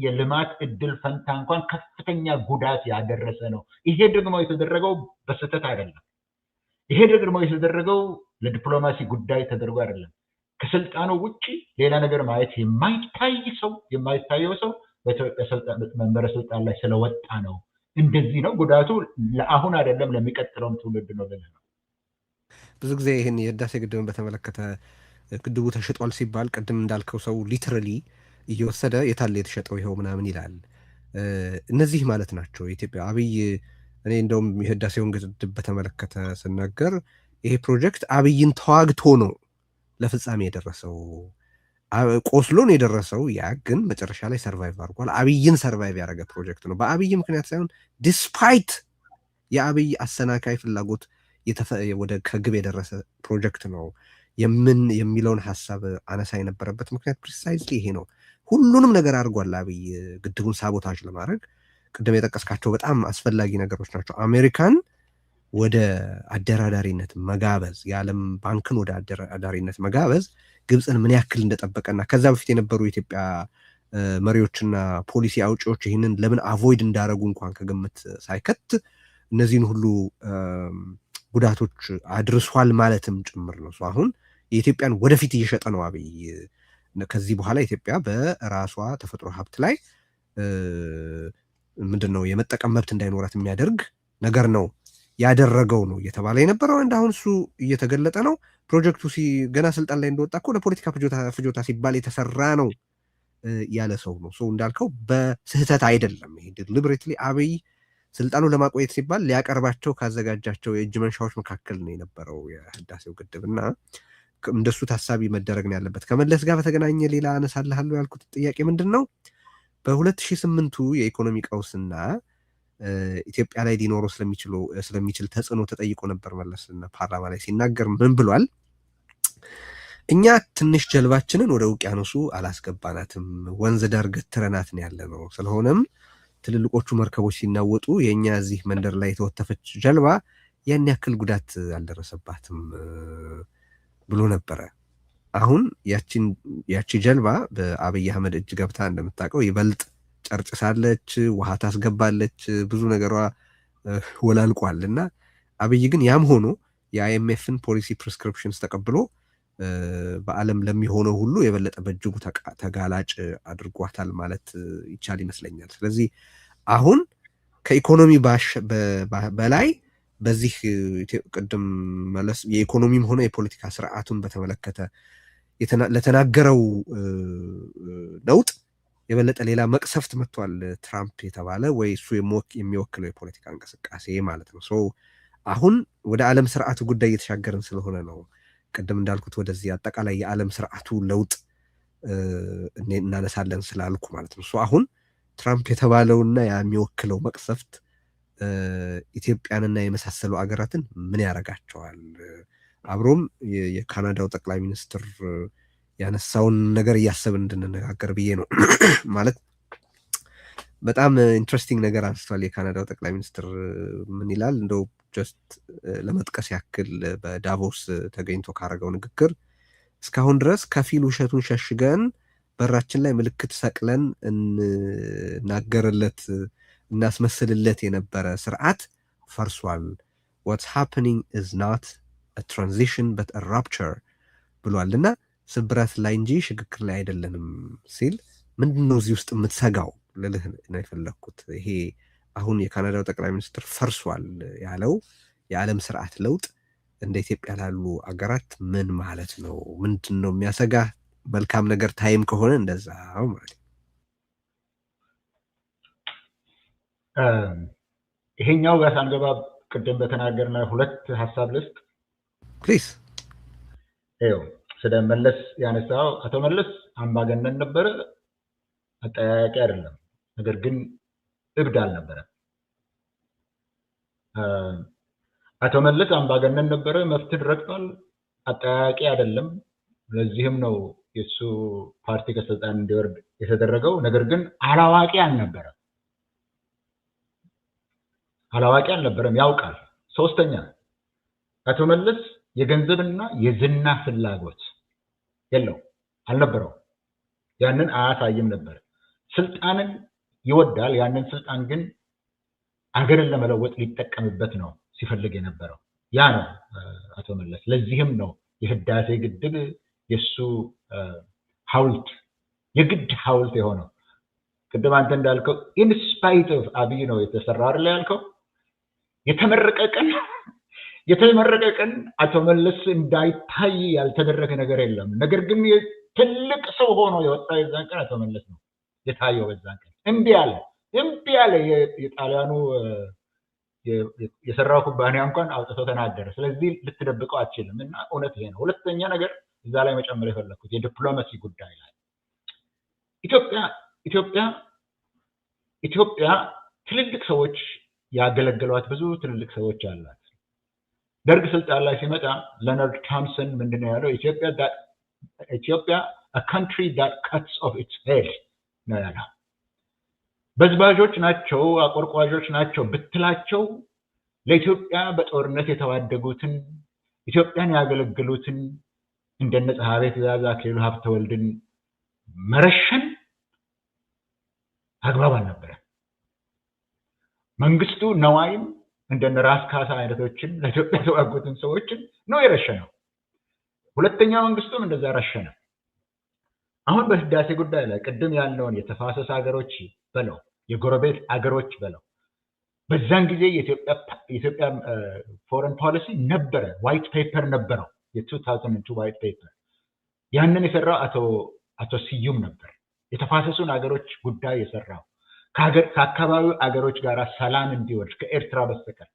የልማት እድል ፈንታ እንኳን ከፍተኛ ጉዳት ያደረሰ ነው። ይሄ ደግሞ የተደረገው በስህተት አይደለም። ይሄ ደግሞ የተደረገው ለዲፕሎማሲ ጉዳይ ተደርጎ አይደለም። ከስልጣኑ ውጭ ሌላ ነገር ማየት የማይታየው ሰው በኢትዮጵያ መንበረ ስልጣን ላይ ስለወጣ ነው። እንደዚህ ነው ጉዳቱ። ለአሁን አይደለም ለሚቀጥለውም ትውልድ ነው ብለህ ነው። ብዙ ጊዜ ይህን የህዳሴ ግድብን በተመለከተ ግድቡ ተሽጧል ሲባል ቅድም እንዳልከው ሰው ሊትራሊ እየወሰደ የታለ የተሸጠው ይኸው ምናምን ይላል። እነዚህ ማለት ናቸው የኢትዮጵያ አብይ። እኔ እንደውም የህዳሴውን ግድብ በተመለከተ ስናገር ይሄ ፕሮጀክት አብይን ተዋግቶ ነው ለፍጻሜ የደረሰው። ቆስሎን የደረሰው ያ ግን መጨረሻ ላይ ሰርቫይቭ አድርጓል። አብይን ሰርቫይቭ ያደረገ ፕሮጀክት ነው። በአብይ ምክንያት ሳይሆን ዲስፓይት የአብይ አሰናካይ ፍላጎት ወደ ከግብ የደረሰ ፕሮጀክት ነው የሚለውን ሀሳብ አነሳ የነበረበት ምክንያት ፕሪሳይዝሊ ይሄ ነው። ሁሉንም ነገር አድርጓል አብይ ግድቡን ሳቦታጅ ለማድረግ። ቅድም የጠቀስካቸው በጣም አስፈላጊ ነገሮች ናቸው። አሜሪካን ወደ አደራዳሪነት መጋበዝ፣ የዓለም ባንክን ወደ አደራዳሪነት መጋበዝ ግብፅን ምን ያክል እንደጠበቀና ከዛ በፊት የነበሩ የኢትዮጵያ መሪዎችና ፖሊሲ አውጪዎች ይህንን ለምን አቮይድ እንዳደረጉ እንኳን ከግምት ሳይከት እነዚህን ሁሉ ጉዳቶች አድርሷል ማለትም ጭምር ነው። አሁን የኢትዮጵያን ወደፊት እየሸጠ ነው አብይ። ከዚህ በኋላ ኢትዮጵያ በራሷ ተፈጥሮ ሀብት ላይ ምንድነው የመጠቀም መብት እንዳይኖራት የሚያደርግ ነገር ነው ያደረገው ነው እየተባለ የነበረው። እንደ አሁን እሱ እየተገለጠ ነው። ፕሮጀክቱ ገና ስልጣን ላይ እንደወጣ እኮ ለፖለቲካ ፍጆታ ሲባል የተሰራ ነው ያለ ሰው ነው። ሰው እንዳልከው በስህተት አይደለም። ይሄ ዲሊብሬትሊ አብይ ስልጣኑ ለማቆየት ሲባል ሊያቀርባቸው ካዘጋጃቸው የእጅ መንሻዎች መካከል ነው የነበረው የህዳሴው ግድብ እና እንደሱ ታሳቢ መደረግ ነው ያለበት። ከመለስ ጋር በተገናኘ ሌላ አነሳልሃለሁ ያልኩት ጥያቄ ምንድን ነው? በ2008ቱ የኢኮኖሚ ቀውስና ኢትዮጵያ ላይ ሊኖረው ስለሚችል ተጽዕኖ ተጠይቆ ነበር። መለስ ፓርላማ ላይ ሲናገር ምን ብሏል? እኛ ትንሽ ጀልባችንን ወደ ውቅያኖሱ አላስገባናትም፣ ወንዝ ዳር ገትረናት ነው ያለ ነው። ስለሆነም ትልልቆቹ መርከቦች ሲናወጡ የእኛ እዚህ መንደር ላይ የተወተፈች ጀልባ ያን ያክል ጉዳት አልደረሰባትም ብሎ ነበረ። አሁን ያቺ ጀልባ በአብይ አህመድ እጅ ገብታ እንደምታውቀው ይበልጥ ጨርጭሳለች፣ ውሃ ታስገባለች፣ ብዙ ነገሯ ወላልቋል። እና አብይ ግን ያም ሆኖ የአይኤምኤፍን ፖሊሲ ፕሪስክሪፕሽንስ ተቀብሎ በዓለም ለሚሆነው ሁሉ የበለጠ በእጅጉ ተጋላጭ አድርጓታል ማለት ይቻል ይመስለኛል። ስለዚህ አሁን ከኢኮኖሚ በላይ በዚህ ቅድም መለስ የኢኮኖሚም ሆነ የፖለቲካ ስርዓቱን በተመለከተ ለተናገረው ለውጥ የበለጠ ሌላ መቅሰፍት መጥቷል። ትራምፕ የተባለ ወይ እሱ የሚወክለው የፖለቲካ እንቅስቃሴ ማለት ነው። አሁን ወደ ዓለም ስርዓቱ ጉዳይ እየተሻገርን ስለሆነ ነው ቅድም እንዳልኩት ወደዚህ አጠቃላይ የዓለም ስርዓቱ ለውጥ እናነሳለን ስላልኩ ማለት ነው። አሁን ትራምፕ የተባለውና የሚወክለው መቅሰፍት ኢትዮጵያንና የመሳሰሉ አገራትን ምን ያደርጋቸዋል? አብሮም የካናዳው ጠቅላይ ሚኒስትር ያነሳውን ነገር እያሰብን እንድንነጋገር ብዬ ነው። ማለት በጣም ኢንትረስቲንግ ነገር አንስቷል። የካናዳው ጠቅላይ ሚኒስትር ምን ይላል? እንደው ጀስት ለመጥቀስ ያክል በዳቮስ ተገኝቶ ካረገው ንግግር እስካሁን ድረስ ከፊል ውሸቱን ሸሽገን በራችን ላይ ምልክት ሰቅለን እናገርለት እናስመስልለት የነበረ ስርዓት ፈርሷል። what's happening is not a transition but a rupture ብሏልና ስብራት ላይ እንጂ ሽግግር ላይ አይደለንም ሲል ምንድነው እዚህ ውስጥ የምትሰጋው ልልህ ነው የፈለኩት። ይሄ አሁን የካናዳው ጠቅላይ ሚኒስትር ፈርሷል ያለው የዓለም ስርዓት ለውጥ እንደ ኢትዮጵያ ላሉ አገራት ምን ማለት ነው? ምንድነው የሚያሰጋ? መልካም ነገር ታይም ከሆነ እንደዛው ማለት ይሄኛው ጋር ሳንገባ ቅድም በተናገርነው ሁለት ሐሳብ ልስጥ ፕሊዝ። ስለ መለስ ያነሳው አቶ መለስ አምባገነን ነበረ፣ አጠያያቂ አይደለም። ነገር ግን እብድ አልነበረ። አቶ መለስ አምባገነን ነበረ፣ መፍትሄ ረግጧል፣ አጠያያቂ አይደለም። ለዚህም ነው የሱ ፓርቲ ከስልጣን እንዲወርድ የተደረገው። ነገር ግን አላዋቂ አልነበረም፣ ያውቃል። ሶስተኛ አቶ መለስ የገንዘብና የዝና ፍላጎት አልነበረው። ያንን አያሳይም ነበር። ስልጣንን ይወዳል። ያንን ስልጣን ግን አገርን ለመለወጥ ሊጠቀምበት ነው ሲፈልግ የነበረው። ያ ነው አቶ መለስ። ለዚህም ነው የህዳሴ ግድብ የሱ ሐውልት የግድ ሐውልት የሆነው። ቅድም አንተ እንዳልከው ኢንስፓይት ኦፍ አብይ ነው የተሰራው አይደል ያልከው። የተመረቀ ቀን አቶ መለስ እንዳይታይ ያልተደረገ ነገር የለም። ነገር ግን ትልቅ ሰው ሆኖ የወጣው የዛን ቀን አቶ መለስ ነው የታየው። በዛን ቀን እምቢ ያለ የጣሊያኑ የሰራው ኩባንያ እንኳን አውጥቶ ተናገረ። ስለዚህ ልትደብቀው አትችልም እና እውነት ይሄ ነው። ሁለተኛ ነገር እዛ ላይ መጨመር የፈለኩት የዲፕሎማሲ ጉዳይ ላይ ኢትዮጵያ ትልልቅ ሰዎች ያገለገሏት ብዙ ትልልቅ ሰዎች አሏት። ደርግ ስልጣን ላይ ሲመጣ ሌናርድ ቶምሰን ምንድነው ያለው? ኢትዮጵያ a country that cuts off its head ነው ያለው። በዝባዦች ናቸው፣ አቆርቋዦች ናቸው ብትላቸው ለኢትዮጵያ በጦርነት የተዋደጉትን ኢትዮጵያን ያገለግሉትን እንደነ ጸሐፌ ትእዛዝ አክሊሉ ሀብተወልድን መረሸን አግባብ አልነበረም። መንግስቱ ነዋይም እንደነ ራስ ካሳ አይነቶችን ለኢትዮጵያ የተዋጉትን ሰዎችን ነው የረሸነው። ሁለተኛ መንግስቱም እንደዛ ረሸነ። አሁን በህዳሴ ጉዳይ ላይ ቅድም ያለውን የተፋሰስ ሀገሮች በለው የጎረቤት ሀገሮች በለው በዛን ጊዜ የኢትዮጵያ ፎሬን ፖሊሲ ነበረ፣ ዋይት ፔፐር ነበረው፣ የ2002 ዋይት ፔፐር። ያንን የሰራው አቶ ስዩም ነበር። የተፋሰሱን ሀገሮች ጉዳይ የሰራው ከአካባቢው ሀገሮች ጋር ሰላም እንዲወርድ ከኤርትራ በስተቀር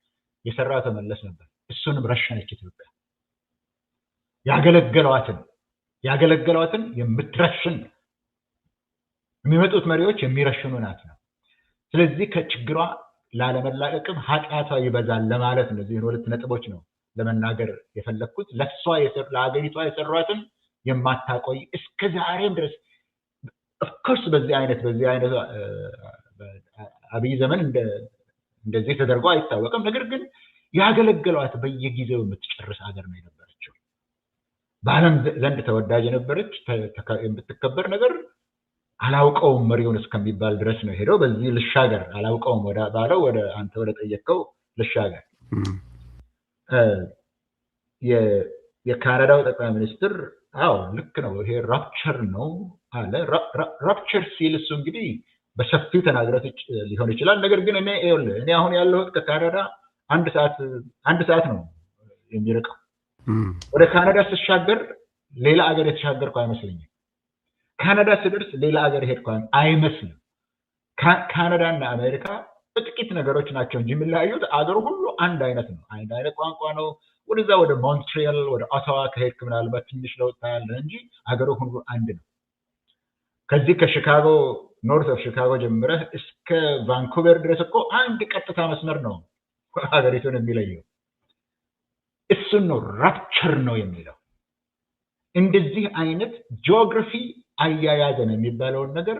የሰራው ተመለስ ነበር። እሱንም ረሸነች ኢትዮጵያ። ያገለገሏትን የምትረሽን የሚመጡት መሪዎች የሚረሽኑ ናት ነው። ስለዚህ ከችግሯ ላለመላቀቅም ኃጢአቷ ይበዛል ለማለት ነው። እነዚህን ሁለት ነጥቦች ነው ለመናገር የፈለኩት። ለሀገሪቷ የሰሯትን የማታቆይ እስከ ዛሬም ድረስ ኦፍኮርስ በዚህ አይነት አብይ ዘመን እንደዚህ ተደርጎ አይታወቅም። ነገር ግን ያገለገሏት በየጊዜው የምትጨርስ ሀገር ነው የነበረችው። በዓለም ዘንድ ተወዳጅ የነበረች የምትከበር ነገር አላውቀውም መሪውን እስከሚባል ድረስ ነው ሄደው። በዚህ ልሻገር አላውቀውም ባለው ወደ አንተ ወደ ጠየቀው ልሻገር። የካናዳው ጠቅላይ ሚኒስትር ልክ ነው፣ ይሄ ራፕቸር ነው አለ። ራፕቸር ሲል እሱ እንግዲህ በሰፊው ተናግረት ሊሆን ይችላል። ነገር ግን እኔ አሁን ያለሁት ከካናዳ አንድ ሰዓት ነው የሚርቀው። ወደ ካናዳ ስሻገር ሌላ ሀገር የተሻገርኩ አይመስለኝም። ካናዳ ስደርስ ሌላ ሀገር ሄድኩ አይመስልም። ካናዳ እና አሜሪካ ጥቂት ነገሮች ናቸው እንጂ የሚለያዩት አገሩ ሁሉ አንድ አይነት ነው። አንድ አይነት ቋንቋ ነው። ወደዛ ወደ ሞንትሪያል ወደ ኦታዋ ከሄድክ ምናልባት ትንሽ ለውጥ ታያለህ እንጂ አገሩ ሁሉ አንድ ነው። ከዚህ ከሺካጎ ኖርት ኦፍ ሺካጎ ጀምረህ እስከ ቫንኩቨር ድረስ እኮ አንድ ቀጥታ መስመር ነው ሀገሪቱን የሚለየው። እሱን ነው ራፕቸር ነው የሚለው። እንደዚህ አይነት ጂኦግራፊ አያያዘን የሚባለውን ነገር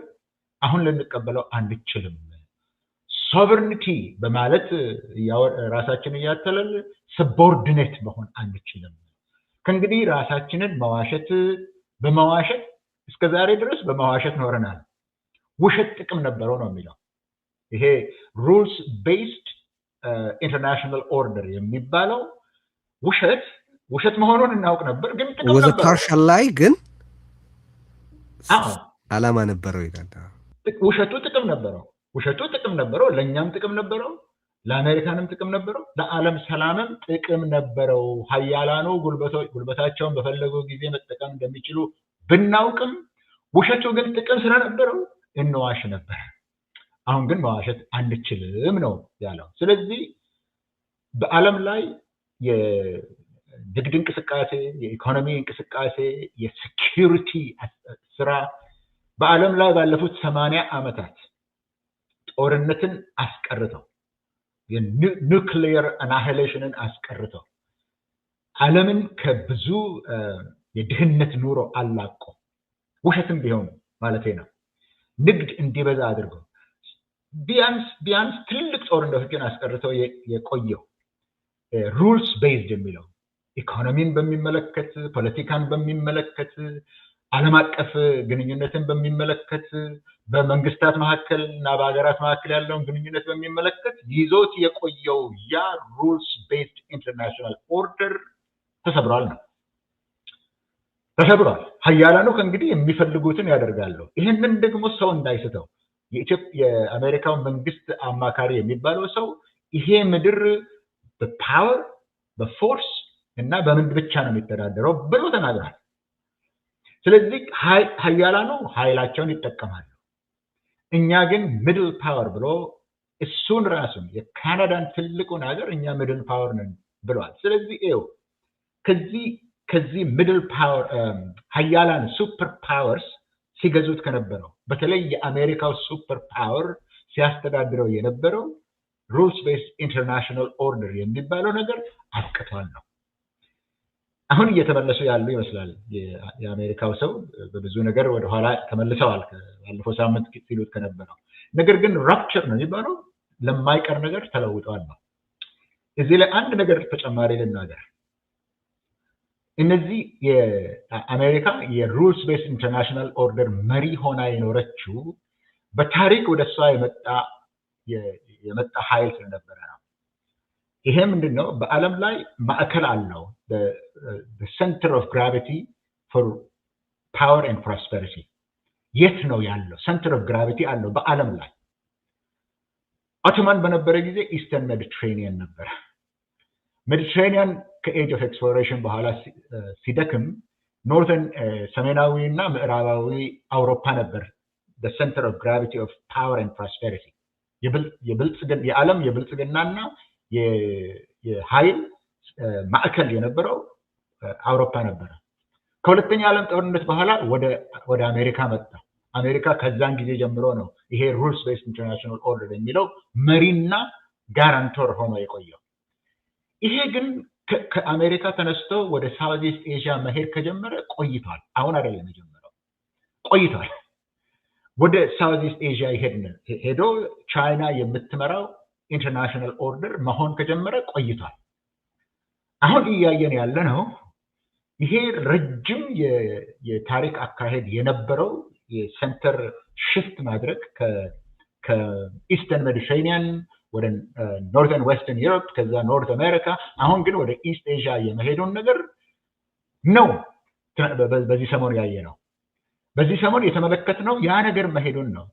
አሁን ልንቀበለው አንችልም። ሶቨርኒቲ በማለት ራሳችንን ያተለል ሰቦርዲኔት መሆን አንችልም ከእንግዲህ ራሳችንን በመዋሸት እስከዛሬ ድረስ በመዋሸት ኖረናል ውሸት ጥቅም ነበረው ነው የሚለው ይሄ rules based international order የሚባለው ውሸት መሆኑን እናውቅ ነበር ግን ጥቅም was a ነበር partial lie ግን ዓላማ ነበረው ይላል ውሸቱ ጥቅም ነበረው ለኛም ጥቅም ነበረው ለአሜሪካንም ጥቅም ነበረው ለዓለም ሰላምም ጥቅም ነበረው ኃያላኑ ጉልበታቸውን በፈለገው ጊዜ መጠቀም እንደሚችሉ ብናውቅም ውሸቱ ግን ጥቅም ስለነበረው እንዋሽ ነበር አሁን ግን መዋሸት አንችልም ነው ያለው ስለዚህ በዓለም ላይ የንግድ እንቅስቃሴ የኢኮኖሚ እንቅስቃሴ የሴኩሪቲ ስራ በዓለም ላይ ባለፉት 80 ዓመታት ጦርነትን አስቀርተው የኒውክሊየር አናሂሌሽንን አስቀርተው ዓለምን ከብዙ የድህነት ኑሮ አላቆ ውሸትም ቢሆን ማለቴ ነው ንግድ እንዲበዛ አድርገው ቢያንስ ትልቅ ጦርነቶችን አስቀርተው የቆየው ሩልስ ቤዝድ የሚለው ኢኮኖሚን በሚመለከት ፖለቲካን በሚመለከት ዓለም አቀፍ ግንኙነትን በሚመለከት በመንግስታት መካከል እና በአገራት መካከል ያለውን ግንኙነት በሚመለከት ይዞት የቆየው ያ ሩልስ ቤዝድ ኢንተርናሽናል ኦርደር ተሰብሯል ኃያላኑ ከእንግዲህ የሚፈልጉትን ያደርጋሉ ይሄንን ደግሞ ሰው እንዳይስተው የአሜሪካው መንግስት አማካሪ የሚባለው ሰው ይሄ ምድር በፓወር በፎርስ እና በምን ብቻ ነው የሚተዳደረው ብሎ ተናግሯል ስለዚህ ኃያላኑ ኃይላቸውን ይጠቀማሉ እኛ ግን ሚድል ፓወር ብሎ እሱን ራሱን የካናዳን ትልቁን ሀገር እኛ ሚድል ፓወር ነን ብሏል ስለዚህ ከዚህ ሚድል ፓወር ኃያላን ሱፐር ፓወርስ ሲገዙት ከነበረው በተለይ የአሜሪካው ሱፐር ፓወር ሲያስተዳድረው የነበረው ሩልስ ቤዝድ ኢንተርናሽናል ኦርደር የሚባለው ነገር አጥቅቷል ነው አሁን እየተመለሱ ያሉ ይመስላል የአሜሪካው ሰው በብዙ ነገር ወደ ኋላ ተመልሰዋል ባለፈው ሳምንት ሲሉት ከነበረው ነገር ግን ራፕቸር ነው የሚባለው ለማይቀር ነገር ተለውጠዋል ነው እዚህ ላይ አንድ ነገር ተጨማሪ ልናገር እነዚህ የአሜሪካ የሩልስ ቤዝድ ኢንተርናሽናል ኦርደር መሪ ሆና የኖረችው በታሪክ ወደሷ የመጣ ኃይል ስለነበረ ነው ይሄ ምንድነው በአለም ላይ ማዕከል አለው the center of gravity for power and prosperity የት ነው ያለው center of gravity አለው በአለም ላይ ኦቶማን በነበረ ጊዜ ኢስተርን ሜዲትሬኒያን ነበር ሜዲትሬኒያን ከኤጅ ኦፍ ኤክስፕሎሬሽን በኋላ ሲደክም ኖርዘርን ሰሜናዊና ምዕራባዊ አውሮፓ ነበር the center of gravity of power and prosperity የዓለም የብልጽግናና የኃይል ማዕከል የነበረው አውሮፓ ነበር ከሁለተኛ ዓለም ጦርነት በኋላ ወደ አሜሪካ መጣ አሜሪካ ከዛን ጊዜ ጀምሮ ነው ይሄ ሩልስ ቤዝድ ኢንተርናሽናል ኦርደር የሚለው መሪና ጋራንቶር ሆኖ የቆየው ይሄ ግን ከአሜሪካ ተነስቶ ወደ ሳውዝ ኢስት ኤዥያ መሄድ ከጀመረ ቆይቷል አሁን አይደለም የጀመረው ቆይቷል ወደ ሳውዝ ኢስት ኤዥያ ሄዶ ቻይና የምትመራው ኢንተርናሽናል ኦርደር መሆን ከጀመረ ቆይቷል አሁን እያየን ያለ ነው ይሄ ረጅም የታሪክ አካሄድ የነበረው የሴንተር ሽፍት ማድረግ ከኢስተርን ሜዲትሬኒያን ወደ ኖርዘርን ዌስተርን ዩሮፕ ከዛ ኖርዝ አሜሪካ አሁን ግን ወደ ኢስት ኤዥያ የመሄዱን ነገር ነው በዚህ ሰሞን ያየ ነው በዚህ ሰሞን የተመለከትነው ያ ነገር መሄዱን ነው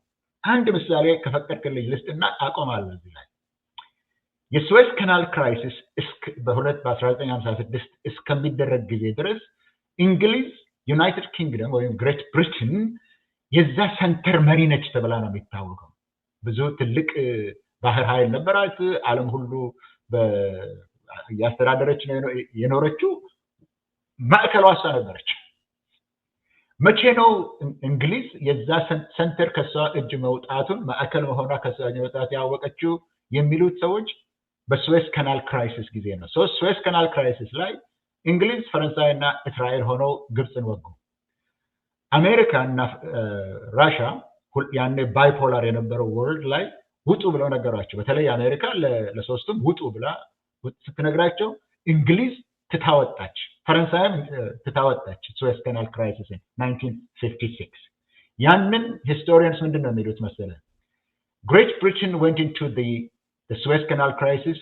አንድ ምሳሌ ከፈቀድክልኝ ልስጥና አቆማለሁ እዚህ ላይ የስዌዝ ካናል ክራይሲስ በ1956 እስከሚደረግ ጊዜ ድረስ እንግሊዝ ዩናይትድ ኪንግደም ወይም ግሬት ብሪትን የዛ ሰንተር መሪ ነች ተብላ ነው የሚታወቀው ብዙ ትልቅ ባህር ኃይል ነበራት ዓለም ሁሉ ያስተዳደረች የኖረችው ማዕከሏ እሷ ነበረች መቼ ነው እንግሊዝ የዛ ሰንተር ከሷ እጅ መውጣቱን ማዕከል መሆኗ ከሷ እጅ መውጣት ያወቀችው የሚሉት ሰዎች በስዌዝ ካናል ክራይሲስ ጊዜ ነው ስዌዝ ካናል ክራይሲስ ላይ እንግሊዝ ፈረንሳይና እስራኤል ሆነው ግብፅን ወጉ አሜሪካና ራሻ ያኔ ባይፖላር የነበረው ወርልድ ላይ ውጡ ብለው ነገሯቸው። በተለይ አሜሪካ ለሶስቱም ውጡ ብላ ስትነግራቸው እንግሊዝ ትታወጣች፣ ፈረንሳይም ትታወጣች ስዌዝ ካናል ክራይሲስ 1956። ያንን ሂስቶሪያንስ ምንድን ነው የሚሉት መሰለ? Great Britain went into the Suez Canal crisis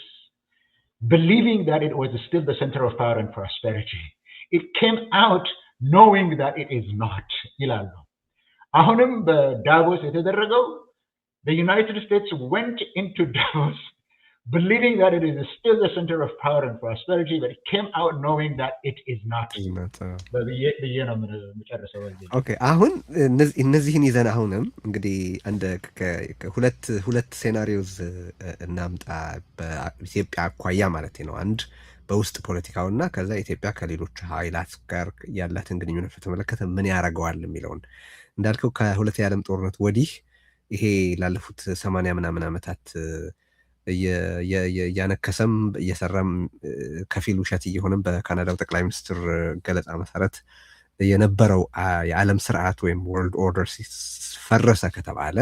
believing that it was still the center of power and prosperity. It came out knowing that it is not. ይላሉ። አሁንም በዳቮስ የተደረገው the United States went into Davos believing that it is still the center of power and prosperity, but it came out knowing that it is not. ኦኬ አሁን እነዚህን ይዘን አሁንም እንግዲህ አንድ ሁለት ሴናሪዮስ እናምጣ በኢትዮጵያ አኳያ ማለት ነው። አንድ በውስጥ ፖለቲካውና ከዛ ኢትዮጵያ ከሌሎች ኃይላት ጋር ያላትን ግንኙነት በተመለከተ ምን ያደርገዋል የሚለውን እንዳልከው ከሁለተኛው ዓለም ጦርነት ወዲህ ይሄ ላለፉት 80 ምናምን ዓመታት ያነከሰም እየሰራም ከፊል ውሸት እየሆነም በካናዳው ጠቅላይ ሚኒስትር ገለጻ መሰረት የነበረው የዓለም ስርዓት ወይም ወርልድ ኦርደር ፈረሰ ከተባለ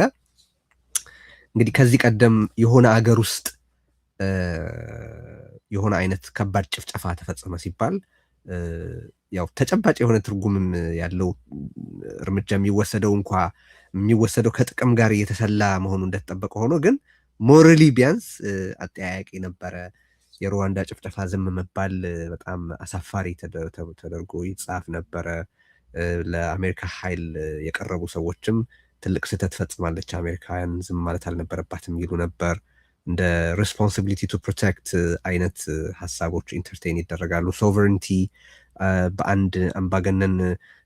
እንግዲህ ከዚህ ቀደም የሆነ አገር ውስጥ የሆነ አይነት ከባድ ጭፍጨፋ ተፈጸመ ሲባል ያው ተጨባጭ የሆነ ትርጉምም ያለው እርምጃ የሚወሰደው ከጥቅም ጋር እየተሰላ መሆኑ እንደተጠበቀ ሆኖ ግን ሞራሊ ቢያንስ አጠያያቂ ነበረ። የሩዋንዳ ጭፍጨፋ ዝም መባል በጣም አሳፋሪ ተደርጎ ይጻፍ ነበረ። ለአሜሪካ ኃይል የቀረቡ ሰዎችም ትልቅ ስህተት ፈጽማለች አሜሪካውያን ዝም ማለት አልነበረባትም ይሉ ነበር። እንደ ሬስፖንሲቢሊቲ ቱ ፕሮቴክት አይነት ሀሳቦች ኢንተርቴን ይደረጋሉ። ሶቨሬንቲ በአንድ አምባገነን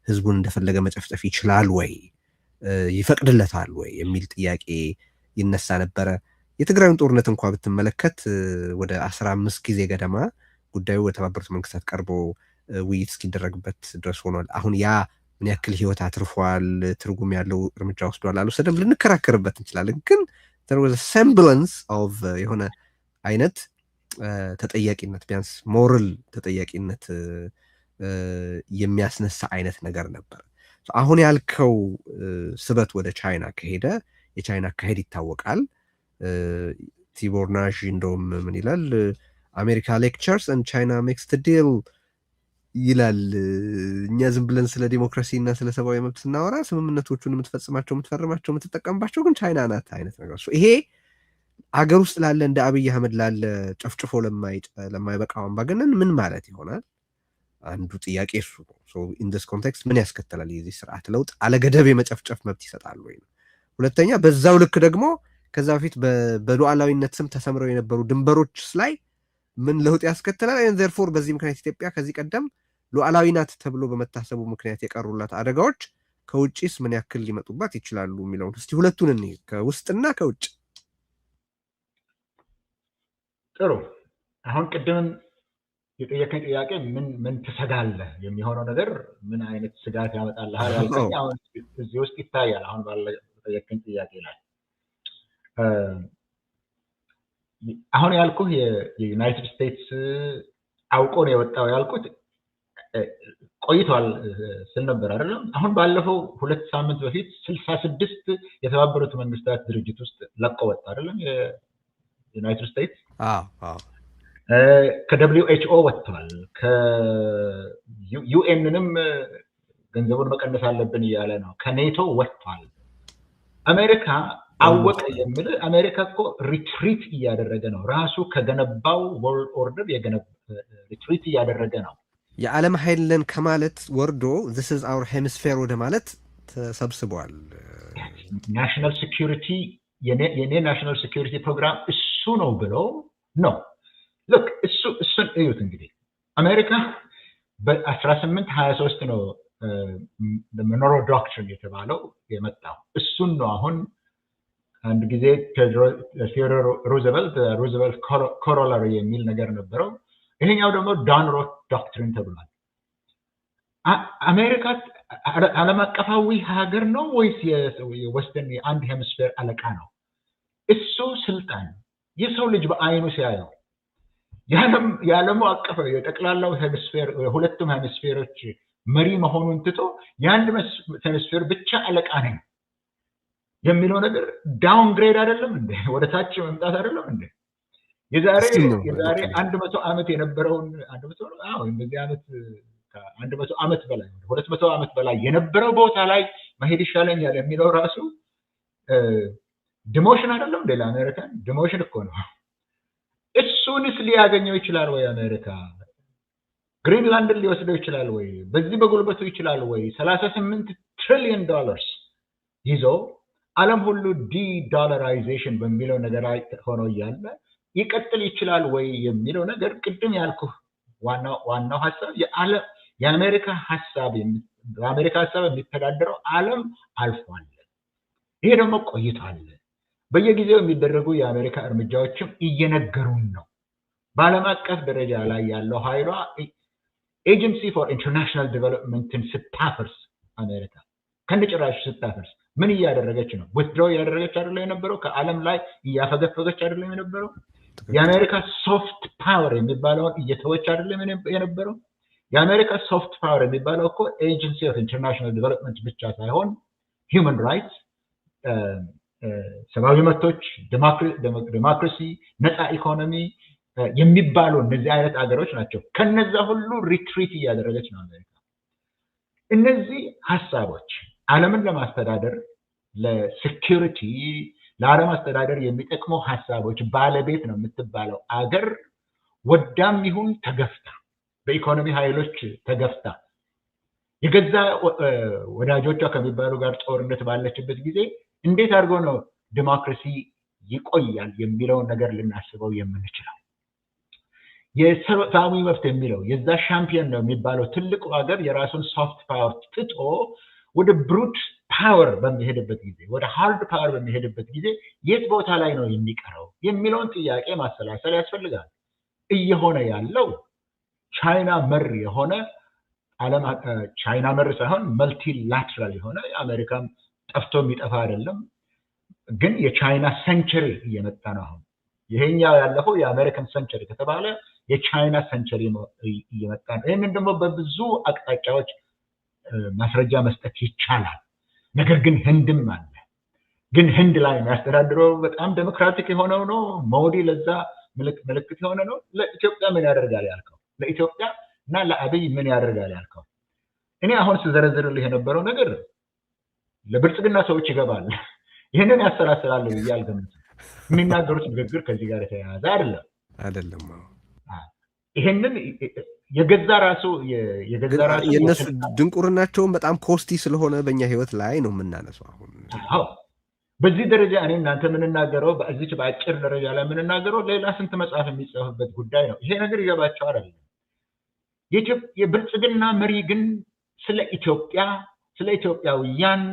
ህዝቡን እንደፈለገ መጨፍጨፍ ይችላል ወይ ይፈቅድለታል ወይ የሚል ጥያቄ ይነሳ ነበረ። የትግራይን ጦርነት እንኳን ብትመለከት ወደ 15 ጊዜ ገደማ ጉዳዩ በተባበሩት መንግስታት ቀርቦ ውይይት እስኪደረግበት ድረስ ሆኗል። አሁን ያ ምን ያክል ህይወት አትርፏል፣ ትርጉም ያለው እርምጃ ወስዷል አልወሰደም ልንከራከርበት እንችላለን። ግን there was a semblance of የሆነ አይነት ተጠያቂነት ቢያንስ ሞራል ተጠያቂነት የሚያስነሳ አይነት ነገር ነበር። አሁን ያልከው ስበት ወደ ቻይና ከሄደ የቻይና አካሄድ ይታወቃል። ቲቦር ናሽ እንደውም ምን ይላል? አሜሪካ ሌክቸርስ and China makes the deal ይላል። እኛ ዝም ብለን ስለ ዲሞክራሲ እና ስለ ሰብአዊ መብት ስናወራ ስምምነቶቹን የምትፈጽማቸው የምትፈርማቸው የምትጠቀምባቸው ግን ቻይና ናት አይነት ነገር። ይሄ አገር ውስጥ ላለ እንደ አብይ አህመድ ላለ ጨፍጭፎ ለማይበቃው አምባገነን ምን ማለት ይሆናል? አንዱ ጥያቄ እሱ ነው። ኢን ዲስ ኮንቴክስት ምን ያስከተላል የዚህ ስርዓት ለውጥ? አለገደብ የመጨፍጨፍ መብት ይሰጣል ወይ? ሁለተኛ በዛው ልክ ደግሞ ከዛ በፊት በሉዓላዊነት ስም ተሰምረው የነበሩ ድንበሮችስ ላይ ምን ለውጥ ያስከተላል? ዘርፎር በዚህ ምክንያት ኢትዮጵያ ከዚህ ቀደም ሉዓላዊ ናት ተብሎ በመታሰቡ ምክንያት የቀሩላት አደጋዎች ከውጭስ ምን ያክል ሊመጡባት ይችላሉ የሚለውን እስቲ ሁለቱን እንይ፣ ከውስጥና ከውጭ። ጥሩ። አሁን ቅድም የጠየቀኝ ጥያቄ ምን ትሰጋለህ የሚሆነው ነገር ምን አይነት ስጋት ያመጣልሃል ያልከኝ አሁን እዚህ ውስጥ ይታያል። አሁን ባለ የጠየቀኝ ጥያቄ ላይ አሁን ያልኩህ የዩናይትድ ስቴትስ አውቆ ነው የወጣው ያልኩት ቆይቷል ስል ነበር አይደለም። አሁን ባለፈው 2 ሳምንት በፊት 66 የተባበሩት መንግስታት ድርጅት ውስጥ ለቆ ወጣ አይደለም የዩናይትድ ስቴትስ። ከWHO ወጥቷል። ከዩኤንንም ገንዘቡን መቀነስ አለብን እያለ ነው። ከኔቶ ወጥቷል። አሜሪካ አወቀ የሚል አሜሪካ እኮ ሪትሪት እያደረገ ነው። ራሱ ከገነባው ወርልድ ኦርደር ሪትሪት እያደረገ ነው። የዓለም ኃይልን ከማለት ወርዶ this is our hemisphere ወደ ማለት ተሰብስቧል። ናሽናል ሴኩሪቲ የኔ ናሽናል ሴኩሪቲ ፕሮግራም እሱ ነው ብሎ ነው። look እሱን እዩት እንግዲህ አሜሪካ በ1823 ነው መኖሮ ዶክትሪን የተባለው የመጣው። እሱን ነው አሁን አንድ ጊዜ ቴዎዶር ሩዝቨልት ኮሮላሪ የሚል ነገር ነበረው። ይሄኛው ደግሞ ዳንሮት ዶክትሪን ተብሏል። አሜሪካ ዓለም አቀፋዊ ሀገር ነው ወይስ የወስተን የአንድ ሄmisፌር አለቃ ነው? እሱ ስልጣን የሰው ልጅ በአይኑ ሲያየው የዓለሙ አቀፍ የጠቅላላው ሄmisፌር ሁለቱም ሄmisፌሮች መሪ መሆኑን ትቶ የአንድ ሄmisፌር ብቻ አለቃ ነኝ የሚለው ነገር ዳውንግሬድ አይደለም እንዴ? ወደ ታች መምጣት አይደለም እንዴ? የዛሬ 100 ዓመት የነበረውን 100 እንደዚህ ዓመት ከ100 ዓመት በላይ 200 ዓመት በላይ የነበረው ቦታ ላይ መሄድ ይሻለኛል የሚለው ራሱ ዲሞሽን አይደለም እንዴ? ለአሜሪካን ዲሞሽን እኮ ነው። እሱንስ ሊያገኘው ይችላል ወይ አሜሪካ? ግሪንላንድን ሊወስደው ይችላል ወይ? በዚህ በጉልበቱ ይችላል ወይ? $38 ትሪሊየን ይዞ ዓለም ሁሉ ዲ-ዶላራይዜሽን በሚለው ነገር ላይ ሆኖ እያለ ይቀጥል ይችላል ወይ የሚለው ነገር ቅድም ያልኩህ ዋናው ሐሳብ የአሜሪካ ሐሳብ በአሜሪካ ሐሳብ የሚተዳደረው ዓለም አልፏል። ይሄ ደግሞ ቆይቷል። በየጊዜው የሚደረጉ የአሜሪካ እርምጃዎችም እየነገሩን ነው። በዓለም አቀፍ ደረጃ ላይ ያለው ኃይሏ ኤጀንሲ ፎር ኢንተርናሽናል ዴቨሎፕመንትን ስታፈርስ አሜሪካ ከነጭራሽ ስታፈርስ ምን እያደረገች ነው? ዊዝድሮው እያደረገች አይደለም የነበረው? ከዓለም ላይ እያፈገፈገች አይደለም የነበረው? የአሜሪካ ሶፍት ፓወር የሚባለውን እየተወች አይደለም የነበረው? የአሜሪካ ሶፍት ፓወር የሚባለው እኮ ኤጀንሲ ኦፍ ኢንተርናሽናል ዴቨሎፕመንት ብቻ ሳይሆን ሂውመን ራይትስ፣ ሰብአዊ መብቶች፣ ዲሞክራሲ፣ ነፃ ኢኮኖሚ የሚባሉ እነዚህ አይነት አገሮች ናቸው። ከነዛ ሁሉ ሪትሪት እያደረገች ነው አሜሪካ። እነዚህ ሀሳቦች ዓለምን ለማስተዳደር ለሴኪሪቲ ለዓለም አስተዳደር የሚጠቅሙ ሀሳቦች ባለቤት ነው የምትባለው አገር ወዳም ይሁን ተገፍታ በኢኮኖሚ ኃይሎች ተገፍታ የገዛ ወዳጆቿ ከሚባሉ ጋር ጦርነት ባለችበት ጊዜ እንዴት አድርጎ ነው ዲሞክራሲ ይቆያል የሚለውን ነገር ልናስበው የምንችለው? የሰብአዊ መብት የሚለው የዛ ሻምፒዮን ነው የሚባለው ትልቁ ሀገር የራሱን ሶፍት ፓወር ትቶ ወደ ብሩት ፓወር በሚሄድበት ጊዜ ወደ ሃርድ ፓወር በሚሄድበት ጊዜ የት ቦታ ላይ ነው የሚቀረው የሚለውን ጥያቄ ማሰላሰል ያስፈልጋል። እየሆነ ያለው ቻይና መር የሆነ ቻይና መር ሳይሆን መልቲላተራል የሆነ አሜሪካም ጠፍቶ የሚጠፋ አይደለም፣ ግን የቻይና ሰንቸሪ እየመጣ ነው። አሁን ይሄኛው ያለፈው የአሜሪካን ሰንቸሪ ከተባለ የቻይና ሰንቸሪ እየመጣ ነው። ይህንን ደግሞ በብዙ አቅጣጫዎች ማስረጃ መስጠት ይቻላል። ነገር ግን ህንድም አለ። ግን ህንድ ላይ የሚያስተዳድረው በጣም ዴሞክራቲክ የሆነው ነው። ሞዲ ለዛ ምልክት የሆነ ነው። ለኢትዮጵያ ምን ያደርጋል ያልከው? ለኢትዮጵያ እና ለአብይ ምን ያደርጋል ያልከው? እኔ አሁን ስዘረዝርልህ የነበረው ነገር ለብልጽግና ሰዎች ይገባል። ይህንን ያሰላስላሉ ብዬ አልገምትም። የሚናገሩት ንግግር ከዚህ ጋር የተያያዘ አይደለም። ይሄንን የገዛ ራሱ የነሱ ድንቁርናቸውን በጣም ኮስቲ ስለሆነ በእኛ ህይወት ላይ ነው የምናነሳው። አሁን በዚህ ደረጃ እኔ እናንተ የምንናገረው በዚች በአጭር ደረጃ ላይ የምንናገረው ሌላ ስንት መጽሐፍ የሚጽፍበት ጉዳይ ነው። ይሄ ነገር ይገባቸው አይደለም። የብልጽግና መሪ ግን ስለ ኢትዮጵያ፣ ስለ ኢትዮጵያውያን፣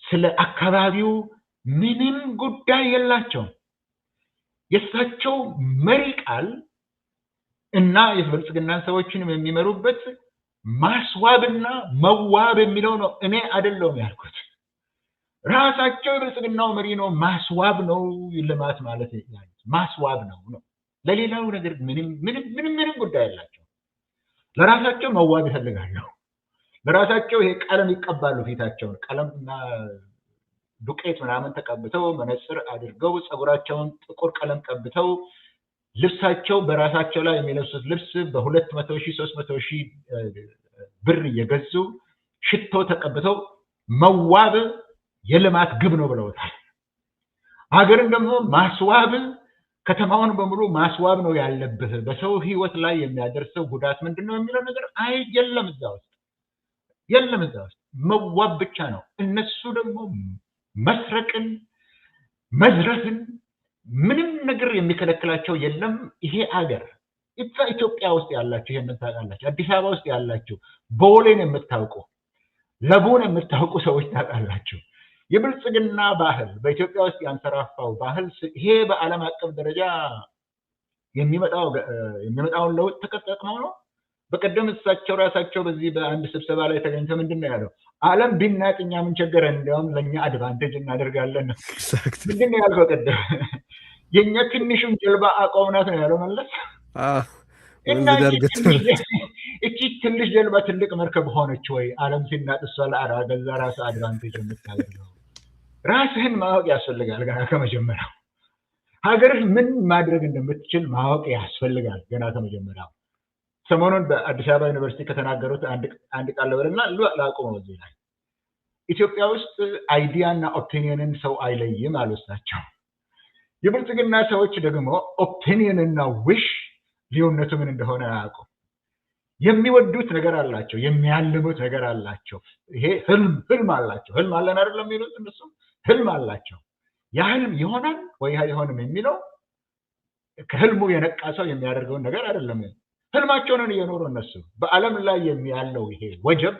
ስለ አካባቢው ምንም ጉዳይ የላቸውም። የእሳቸው መሪ ቃል እና የብልጽግና ሰዎችንም የሚመሩበት ማስዋብና መዋብ የሚለው ነው። እኔ አይደለሁም ያልኩት፣ ራሳቸው የብልጽግናው መሪ ነው። ማስዋብ ነው ልማት ማለት ማስዋብ ነው። ለሌላው ነገር ምንም ጉዳይ የላቸው። ለራሳቸው መዋብ ይፈልጋሉ። ለራሳቸው ይሄ ቀለም ይቀባሉ። ፊታቸውን ቀለምና ዱቄት ምናምን ተቀብተው መነጽር አድርገው ፀጉራቸውን ጥቁር ቀለም ቀብተው ልብሳቸው በራሳቸው ላይ የሚለብሱት ልብስ በ200,000 300,000 ብር እየገዙ ሽቶ ተቀብተው መዋብ የልማት ግብ ነው ብለውታል። ሀገርን ደግሞ ማስዋብ፣ ከተማውን በሙሉ ማስዋብ ነው ያለብህ። በሰው ህይወት ላይ የሚያደርሰው ጉዳት ምንድነው የሚለው ነገር የለም እዛ ውስጥ መዋብ ብቻ ነው። እነሱ ደግሞ መስረቅን፣ መዝረፍን ምንም ነገር የሚከለክላቸው የለም። ይሄ ሀገር ኢትዮጵያ ውስጥ ያላችሁ ይሄንን ታውቃላችሁ። አዲስ አበባ ውስጥ ያላችሁ ቦሌን የምታውቁ ለቡን የምታውቁ ሰዎች ታውቃላችሁ። የብልጽግና ባህል በኢትዮጵያ ውስጥ ያንሰራፋው ባህል ይሄ በዓለም አቀፍ ደረጃ የሚመጣውን ለውጥ ተጠቅመው ነው። በቀደም እሳቸው ራሳቸው በዚህ በአንድ ስብሰባ ላይ ተገኝተው ምንድነው ያለው? ዓለም ቢናቅ እኛ ምን ቸገረን፣ እንዲያውም ለእኛ አድቫንቴጅ እናደርጋለን። ምንድነው ያልከው ቀደም? የእኛ ትንሹን ጀልባ አቆምናት ነው ያለው መለስ። እና እቺ ትንሽ ጀልባ ትልቅ መርከብ ሆነች ወይ? ዓለም ሲናጥ እሷ ለገዛ ራሱ አድቫንቴጅ የምታደርገው ራስህን ማወቅ ያስፈልጋል ገና ከመጀመሪያው። ሀገርህ ምን ማድረግ እንደምትችል ማወቅ ያስፈልጋል ገና ከመጀመሪያው። ሰሞኑን በአዲስ አበባ ዩኒቨርሲቲ ከተናገሩት አንድ ቃል ልበልና ላቁመው እዚህ ላይ። ኢትዮጵያ ውስጥ አይዲያ እና ኦፒኒየንን ሰው አይለይም አሉ እሳቸው። የብልጽግና ሰዎች ደግሞ ኦፒኒየን እና ዊሽ ልዩነቱ ምን እንደሆነ አያውቁም። የሚወዱት ነገር አላቸው፣ የሚያልሙት ነገር አላቸው። ይሄ ህልም አላቸው። ህልም አለን አይደለም የሚሉት እነሱ፣ ህልም አላቸው። ያ ህልም ይሆናል ወይ አይሆንም የሚለው ከህልሙ የነቃ ሰው የሚያደርገውን ነገር አይደለም። ህልማቸውን እየኖሩ እነሱ። በዓለም ላይ ያለው ይሄ ወጀብ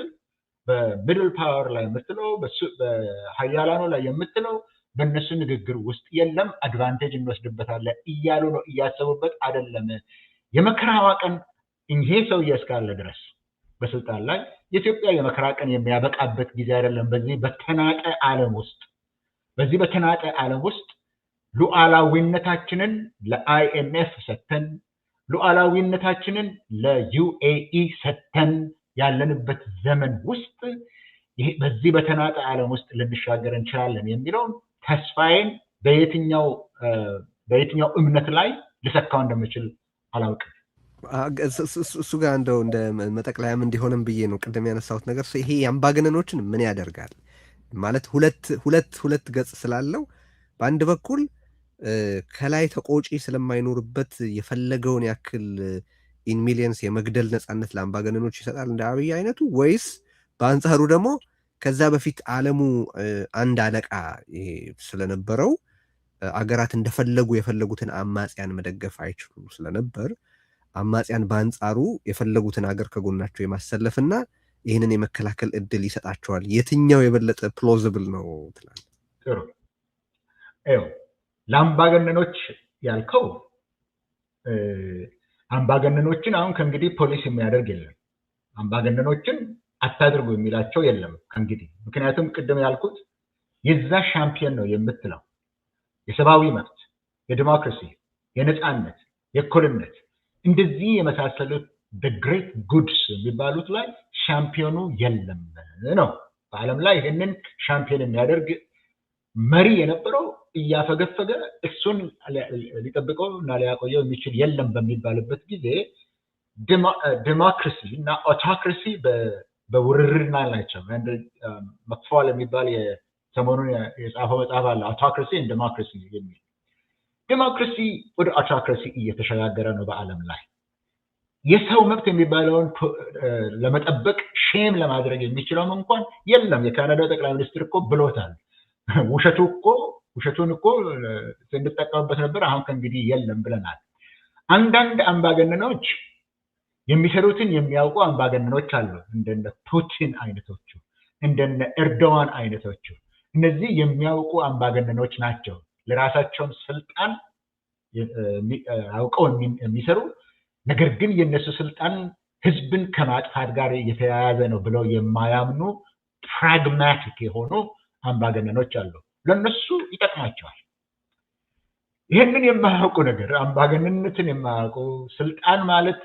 በሚድል ፓወር ላይ የምትለው በሀያላኑ ላይ የምትለው በእነሱ ንግግር ውስጥ የለም። አድቫንቴጅ እንወስድበታለን እያሉ ነው፣ እያሰቡበት አይደለም። የመከራዋ ቀን ይሄ ሰውዬ እስካለ ድረስ በስልጣን ላይ የኢትዮጵያ የመከራ ቀን የሚያበቃበት ጊዜ አይደለም። በዚህ በተናጠ ዓለም ውስጥ ሉዓላዊነታችንን ለአይኤምኤፍ ሰተን ሉዓላዊነታችንን ለዩኤኢ ሰተን ያለንበት ዘመን ውስጥ በዚህ በተናጠ ዓለም ውስጥ ልንሻገር እንችላለን የሚለውን ተስፋዬን በየትኛው እምነት ላይ ልሰካው እንደምችል አላውቅም። እሱ ጋር እንደው እንደ መጠቅለያም እንዲሆንም ብዬ ነው ቅድም ያነሳሁት ነገር። ይሄ የአምባገነኖችን ምን ያደርጋል ማለት ሁለት ገጽ ስላለው በአንድ በኩል ከላይ ተቆጪ ስለማይኖርበት የፈለገውን ያክል ኢን ሚሊየንስ የመግደል ነፃነት ለአምባገነኖች ይሰጣል እንደ አብይ አይነቱ፣ ወይስ በአንጻሩ ደግሞ ከዛ በፊት ዓለሙ አንድ አለቃ ስለነበረው አገራት እንደፈለጉ የፈለጉትን አማጽያን መደገፍ አይችሉ ስለነበር አማጽያን በአንጻሩ የፈለጉትን አገር ከጎናቸው የማሰለፍና ይህንን የመከላከል እድል ይሰጣቸዋል። የትኛው የበለጠ ፕሎዚብል ነው ትላለህ? ጥሩ ለአምባገነኖች ያልከው አምባገነኖችን አሁን ከእንግዲህ ፖሊስ የሚያደርግ የለም። አምባገነኖችን አታድርጉ የሚላቸው የለም ከእንግዲህ። ምክንያቱም ቅድም ያልኩት የዛ ሻምፒዮን ነው የምትለው የሰብአዊ መብት፣ የዲሞክራሲ፣ የነፃነት፣ የእኩልነት እንደዚህ የመሳሰሉት ግሬት ጉድስ የሚባሉት ላይ ሻምፒዮኑ የለም ነው። በዓለም ላይ ይህንን ሻምፒዮን የሚያደርግ መሪ የነበረው እያፈገፈገ እሱን ሊጠብቀው እና ሊያቆየው የሚችል የለም በሚባልበት ጊዜ ዲሞክራሲ እና ኦቶክራሲ በውርርድ ላይ ናቸው። መክፋል የሚባል ሰሞኑን የጻፈው መጽሐፍ አለ፣ ኦቶክራሲ እና ዲሞክራሲ የሚል። ዲሞክራሲ ወደ ኦቶክራሲ እየተሸጋገረ ነው በዓለም ላይ። የሰው መብት የሚባለውን ለመጠበቅ ሼም ለማድረግ የሚችለውም እንኳን የለም። የካናዳው ጠቅላይ ሚኒስትር እኮ ብሎታል። ውሸቱን እኮ ስንጠቀምበት ነበር፣ አሁን ከእንግዲህ የለም ብለናል። አንዳንድ አምባገነኖች የሚሰሩትን የሚያውቁ አምባገነኖች አሉ፣ እንደነ ፑቲን አይነቶቹ፣ እንደነ ኤርዶዋን አይነቶቹ። እነዚህ የሚያውቁ አምባገነኖች ናቸው። ለራሳቸውም ስልጣን አውቀው የሚሰሩ ነገር ግን የነሱ ስልጣን ህዝብን ከማጥፋት ጋር የተያያዘ ነው ብለው የማያምኑ ፕራግማቲክ የሆኑ አምባገነኖች አሉ። ለነሱ ይጠቅማቸዋል። ይህንን የማያውቁ ነገር አምባገነንነትን የማያውቁ ስልጣን ማለት